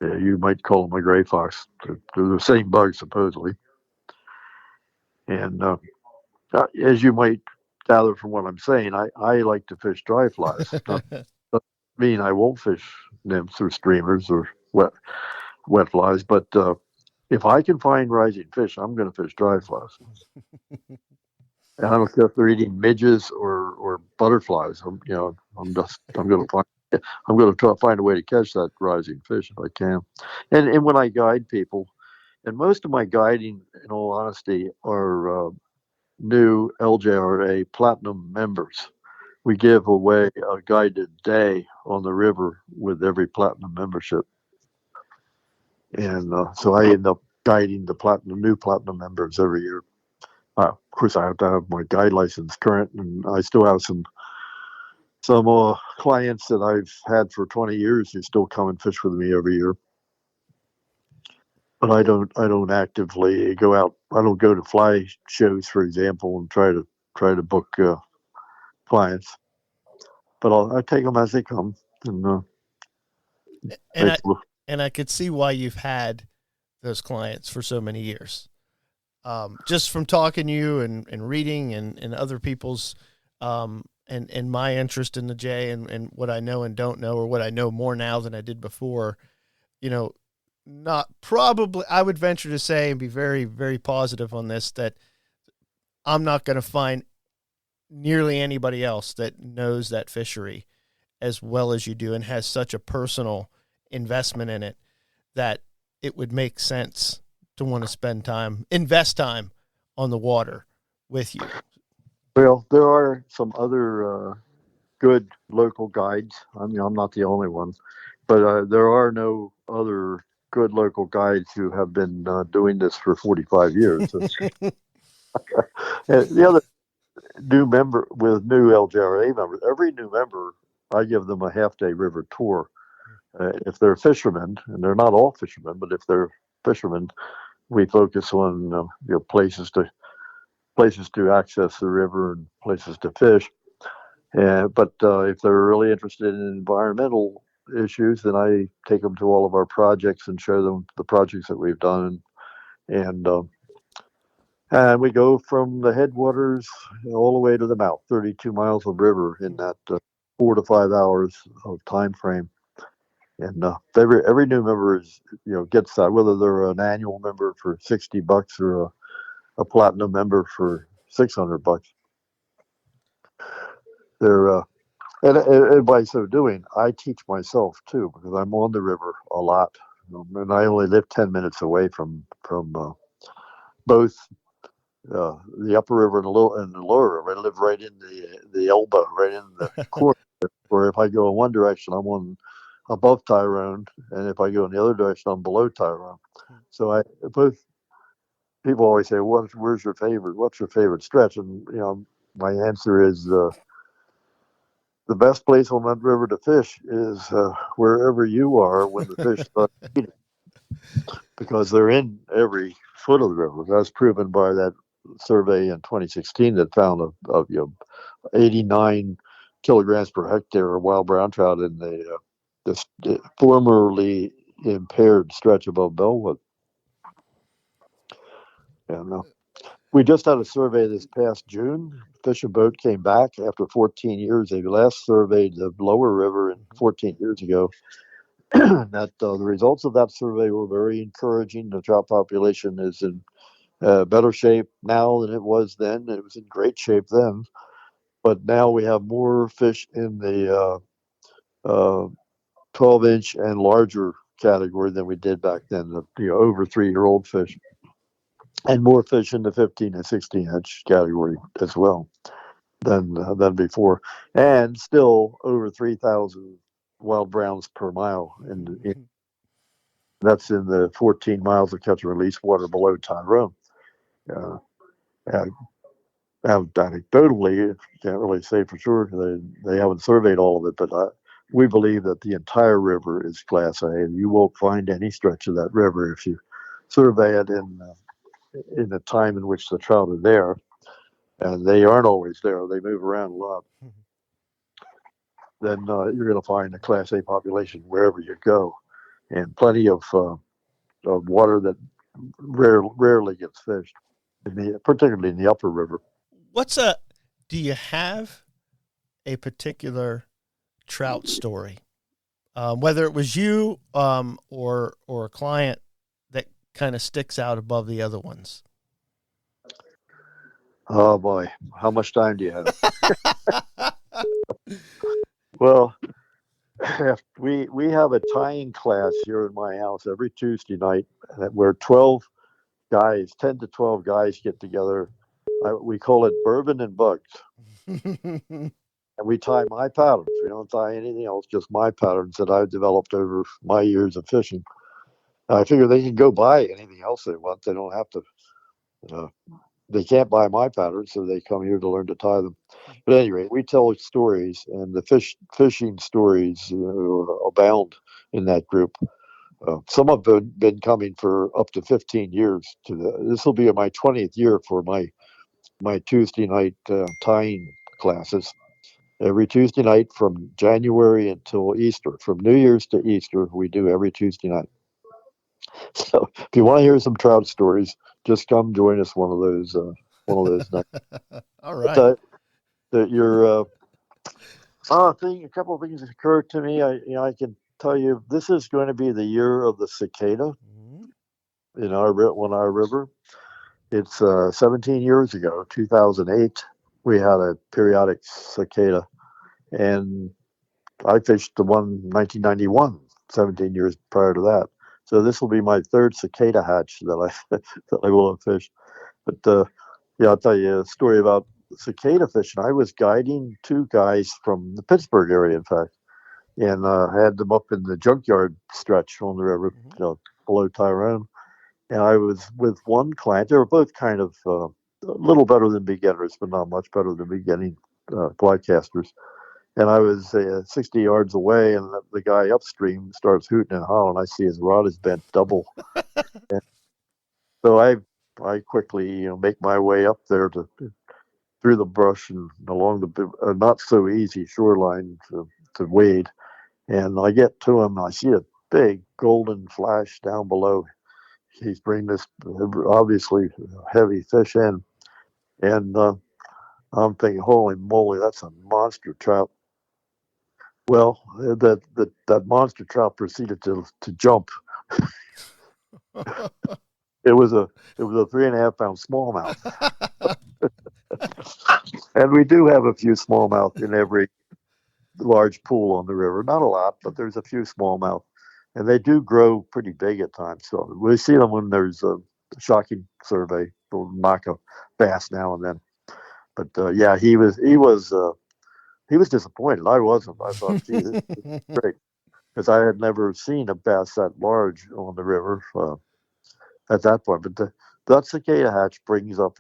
B: you might call them a gray fox. They're the same bug supposedly. And as you might gather from what I'm saying, I like to fish dry flies. Doesn't mean I won't fish nymphs or streamers or wet flies, but if I can find rising fish, I'm going to fish dry flies. And I don't care if they're eating midges or butterflies. I'm going to try to find a way to catch that rising fish if I can. And when I guide people, and most of my guiding, in all honesty, are new LJRA Platinum members. We give away a guided day on the river with every Platinum membership. And so I end up guiding the new platinum members every year. Of course, I have to have my guide license current, and I still have some clients that I've had for 20 years who still come and fish with me every year. But I don't actively go out. I don't go to fly shows, for example, and try to book clients. But I take them as they come,
A: and I could see why you've had those clients for so many years. Just from talking to you and reading and other people's and my interest in the J and what I know and don't know, or what I know more now than I did before, not probably, I would venture to say and be very, very positive on this, that I'm not going to find nearly anybody else that knows that fishery as well as you do and has such a personal investment in it that it would make sense to want to invest time on the water with you.
B: Well, there are some other good local guides. I mean, I'm not the only one, but there are no other good local guides who have been doing this for 45 years. The other new member with new LJRA members, every new member, I give them a half-day river tour. If they're fishermen, and they're not all fishermen, but if they're fishermen, we focus on places to access the river and places to fish. But if they're really interested in environmental issues, then I take them to all of our projects and show them the projects that we've done, and we go from the headwaters all the way to the mouth, 32 miles of river in that 4 to 5 hours of time frame. And every new member gets that, whether they're an annual member for $60 or a platinum member for $600. They're and by so doing, I teach myself too because I'm on the river a lot, and I only live 10 minutes away from both the upper river and the lower river. I live right in the elbow, right in the corner. Where if I go in one direction, I'm on above Tyrone, and if I go in the other direction, I'm below Tyrone. So I both people always say, where's your favorite? What's your favorite stretch?" And my answer is the best place on that river to fish is wherever you are when the fish start eating, because they're in every foot of the river. That's proven by that survey in 2016 that found of 89 kilograms per hectare of wild brown trout in the formerly impaired stretch above Bellwood. And we just had a survey this past June. Fish and Boat came back after 14 years. They last surveyed the lower river 14 years ago. That the results of that survey were very encouraging. The trout population is in better shape now than it was then. It was in great shape then, but now we have more fish in the 12-inch and larger category than we did back then. The over 3-year-old fish, and more fish in the 15 and 16-inch category as well than before, and still over 3,000 wild browns per mile that's in the 14 miles of catch and release water below Tyrone. Uh, Anecdotally, you can't really say for sure. They haven't surveyed all of it, but we believe that the entire river is Class A, and you won't find any stretch of that river if you survey it in the time in which the trout are there, and they aren't always there. They move around a lot. Then you're going to find a Class A population wherever you go, and plenty of water that rarely gets fished, particularly in the upper river.
A: Do you have a particular trout story, whether it was you or a client, that kind of sticks out above the other ones?
B: Oh boy, how much time do you have? Well, we have a tying class here in my house every Tuesday night, where 10 to 12 guys get together. We call it bourbon and bugs. And we tie my patterns. We don't tie anything else, just my patterns that I've developed over my years of fishing. I figure they can go buy anything else they want. They don't have to. Uh, they can't buy my patterns, so they come here to learn to tie them. But at any rate, we tell stories, and the fishing stories abound in that group. Some have been coming for up to 15 years. This will be my 20th year for my Tuesday night tying classes. Every Tuesday night from January until Easter, from New Year's to Easter, we do every Tuesday night. So if you want to hear some trout stories, just come join us one of those nights.
A: All right.
B: But your a couple of things occurred to me. I can tell you this is going to be the year of the cicada in our river. It's 17 years ago, 2008. We had a periodic cicada, and I fished the one in 1991, 17 years prior to that. So this will be my third cicada hatch that I will have fished. But I'll tell you a story about cicada fishing. I was guiding two guys from the Pittsburgh area, in fact, and I had them up in the junkyard stretch on the river, below Tyrone. And I was with one client. They were both kind of a little better than beginners, but not much better than beginning fly casters. And I was 60 yards away, and the guy upstream starts hooting and hollering. I see his rod is bent double. And so I quickly make my way up there through the brush and along the not so easy shoreline to wade. And I get to him, and I see a big golden flash down below. He's bringing this obviously heavy fish in, and I'm thinking, holy moly, that's a monster trout. Well, that monster trout proceeded to jump. It was a 3.5 pound smallmouth, and we do have a few smallmouth in every large pool on the river. Not a lot, but there's a few smallmouth, and they do grow pretty big at times. So we see them when there's a shocking survey. We'll knock a bass now and then. But yeah, he was disappointed. I wasn't. I thought, gee, this is great, because I had never seen a bass that large on the river at that point. But that cicada hatch brings up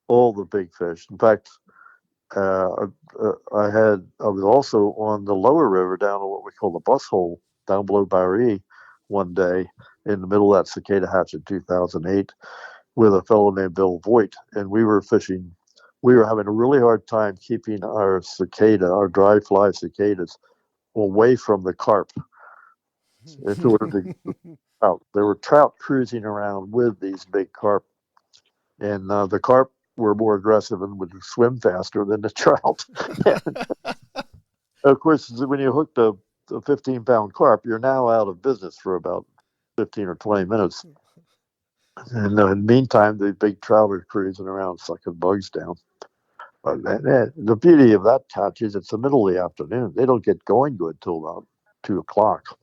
B: all the big fish. In fact, I was also on the lower river down at what we call the bus hole down below Barre one day in the middle of that cicada hatch in 2008 with a fellow named Bill Voigt, and we were fishing. We were having a really hard time keeping our dry fly cicadas, away from the carp in order to trout. There were trout cruising around with these big carp, and the carp were more aggressive and would swim faster than the trout. Of course, when you hooked a 15-pound carp, you're now out of business for about 15 or 20 minutes. And in the meantime, the big trout are cruising around sucking bugs down. But the beauty of that catch is it's the middle of the afternoon. They don't get going good till about 2 o'clock.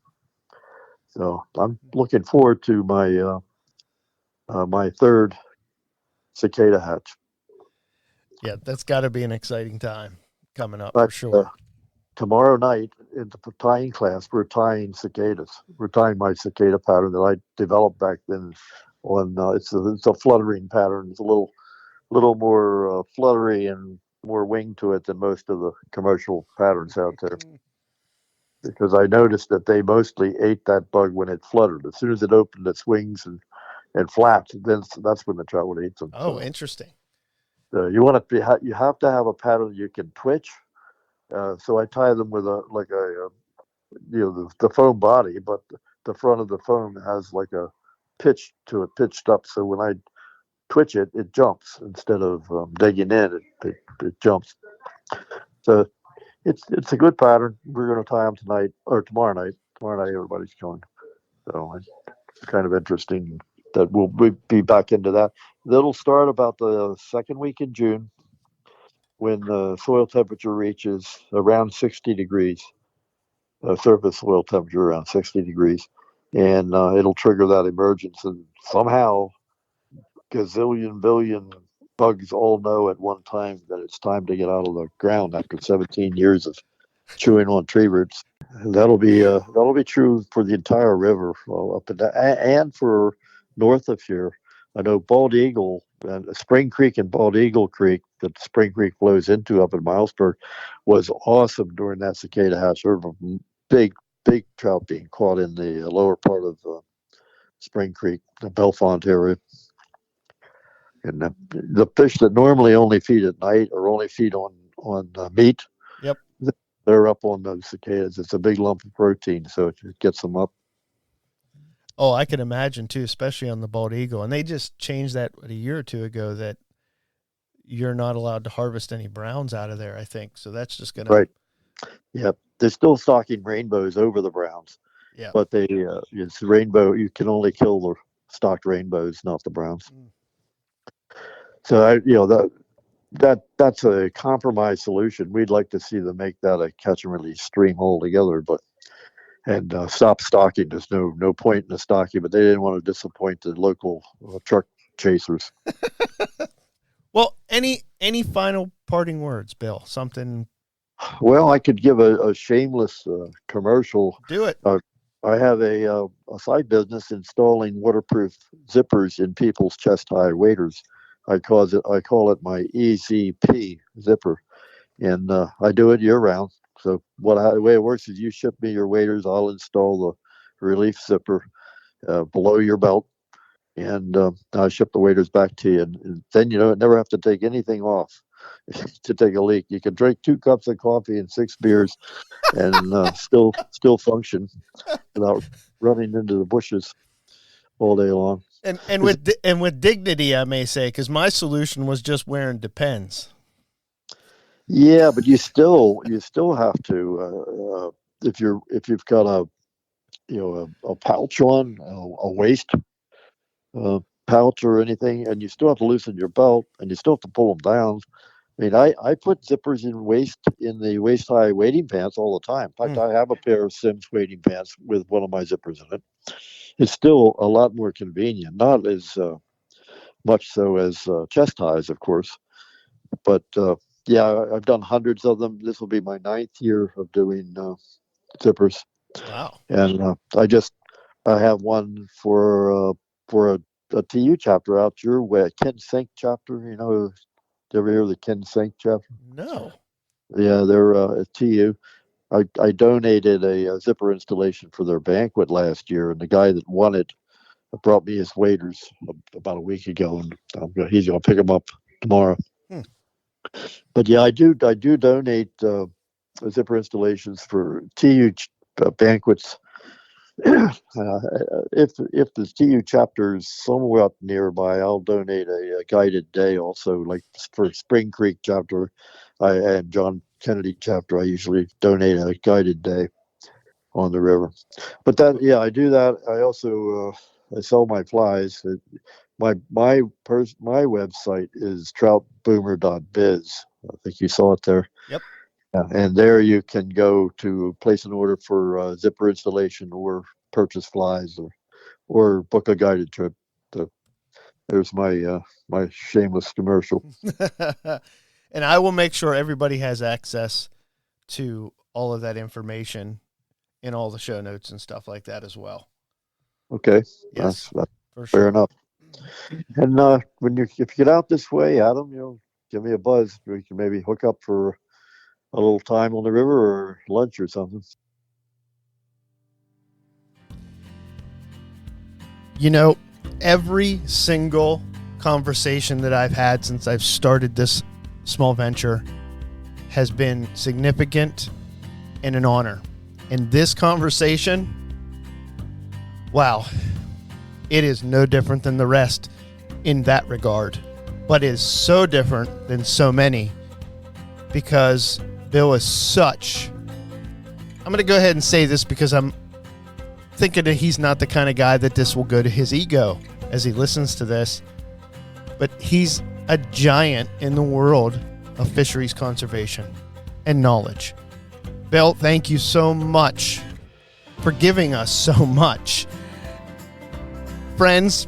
B: So I'm looking forward to my third cicada hatch.
A: Yeah, that's got to be an exciting time coming up
B: But
A: for sure.
B: Tomorrow night in the tying class, we're tying cicadas. We're tying my cicada pattern that I developed back then. It's a fluttering pattern. It's a little more fluttery and more wing to it than most of the commercial patterns out there. Because I noticed that they mostly ate that bug when it fluttered. As soon as it opened its wings and flapped, then that's when the trout would eat them.
A: Oh, so, interesting.
B: You have to have a pattern you can twitch. So I tie them with the foam body, but the front of the foam has like a pitch to it, pitched up. So when I twitch it, it jumps instead of digging in. It jumps. So it's a good pattern. We're going to tie them tonight or tomorrow night. Tomorrow night, everybody's going. So it's kind of interesting that we'll be back into that. That'll start about the second week in June, when the soil temperature reaches around 60 degrees, surface soil temperature around 60 degrees, and it'll trigger that emergence. And somehow, gazillion billion bugs all know at one time that it's time to get out of the ground after 17 years of chewing on tree roots. And that'll be true for the entire river up and down, and for north of here. I know Bald Eagle, Spring Creek and Bald Eagle Creek, that Spring Creek flows into up in Milesburg, was awesome during that cicada hatch. There were big trout being caught in the lower part of Spring Creek, the Bellefonte area. And the fish that normally only feed at night or only feed on meat,
A: yep,
B: they're up on those cicadas. It's a big lump of protein, so it gets them up.
A: Oh, I can imagine too, especially on the bald eagle. And they just changed that a year or two ago, that you're not allowed to harvest any browns out of there, I think. So that's just going to...
B: Right. Yep. They're still stocking rainbows over the browns.
A: Yeah.
B: But it's rainbow. You can only kill the stocked rainbows, not the browns. So that's a compromise solution. We'd like to see them make that a catch and release stream altogether, and stop stocking. There's no point in the stocking, but they didn't want to disappoint the local truck chasers.
A: Well, any final parting words, Bill? Something?
B: Well, I could give a shameless commercial.
A: Do it.
B: I have a side business installing waterproof zippers in people's chest-high waders. I call it my EZP zipper, and I do it year-round. So the way it works is you ship me your waders, I'll install the relief zipper below your belt, and I ship the waders back to you. And then never have to take anything off to take a leak. You can drink 2 cups of coffee and 6 beers, and still function without running into the bushes all day long.
A: And with dignity, I may say, because my solution was just wearing Depends.
B: Yeah, but you still have to if you've got a pouch on a waist, pouch or anything, and you still have to loosen your belt, and you still have to pull them down. I mean, I put zippers in the waist high wading pants all the time. In fact, I have a pair of Sims wading pants with one of my zippers in it. It's still a lot more convenient, not as much so as chest highs, of course. But yeah, I've done hundreds of them. This will be my 9th year of doing zippers,
A: Wow.
B: and I have one for a TU chapter out your way, Ken Sink chapter. You know, did you ever hear of the Ken Sink chapter?
A: No.
B: Yeah, they're at TU. I donated a zipper installation for their banquet last year, and the guy that won it brought me his waders about a week ago, and he's gonna pick them up tomorrow. But yeah, I do donate zipper installations for TU banquets. If the TU chapter is somewhere up nearby, I'll donate a guided day also. Like for Spring Creek chapter, and John Kennedy chapter, I usually donate a guided day on the river. But I do that. I also I sell my flies. My website is troutboomer.biz. I think you saw it there.
A: Yep.
B: And there you can go to place an order for zipper installation or purchase flies or book a guided trip. There's my my shameless commercial.
A: And I will make sure everybody has access to all of that information in all the show notes and stuff like that as well.
B: Okay.
A: Yes,
B: that's
A: for
B: fair
A: sure.
B: enough. And if you get out this way, Adam, give me a buzz. We can maybe hook up for a little time on the river or lunch or something.
A: You know, every single conversation that I've had since I've started this small venture has been significant and an honor. And this conversation, wow, it is no different than the rest in that regard, but is so different than so many because Bill is such, I'm going to go ahead and say this because I'm thinking that he's not the kind of guy that this will go to his ego as he listens to this, but he's a giant in the world of fisheries conservation and knowledge. Bill, thank you so much for giving us so much. Friends,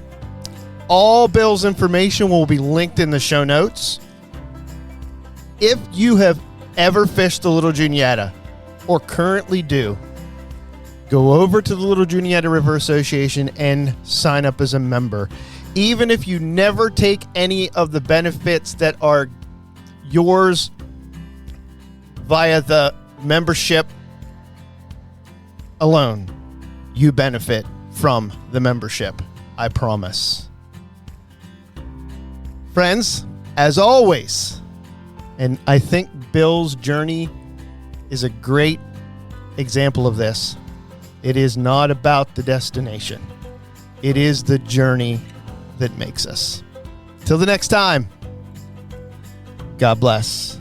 A: all Bill's information will be linked in the show notes. If you have ever fished the Little Juniata or currently do, go over to the Little Juniata River Association and sign up as a member. Even if you never take any of the benefits that are yours via the membership alone, you benefit from the membership. I promise. Friends, as always, and I think Bill's journey is a great example of this. It is not about the destination. It is the journey that makes us. Till the next time, God bless.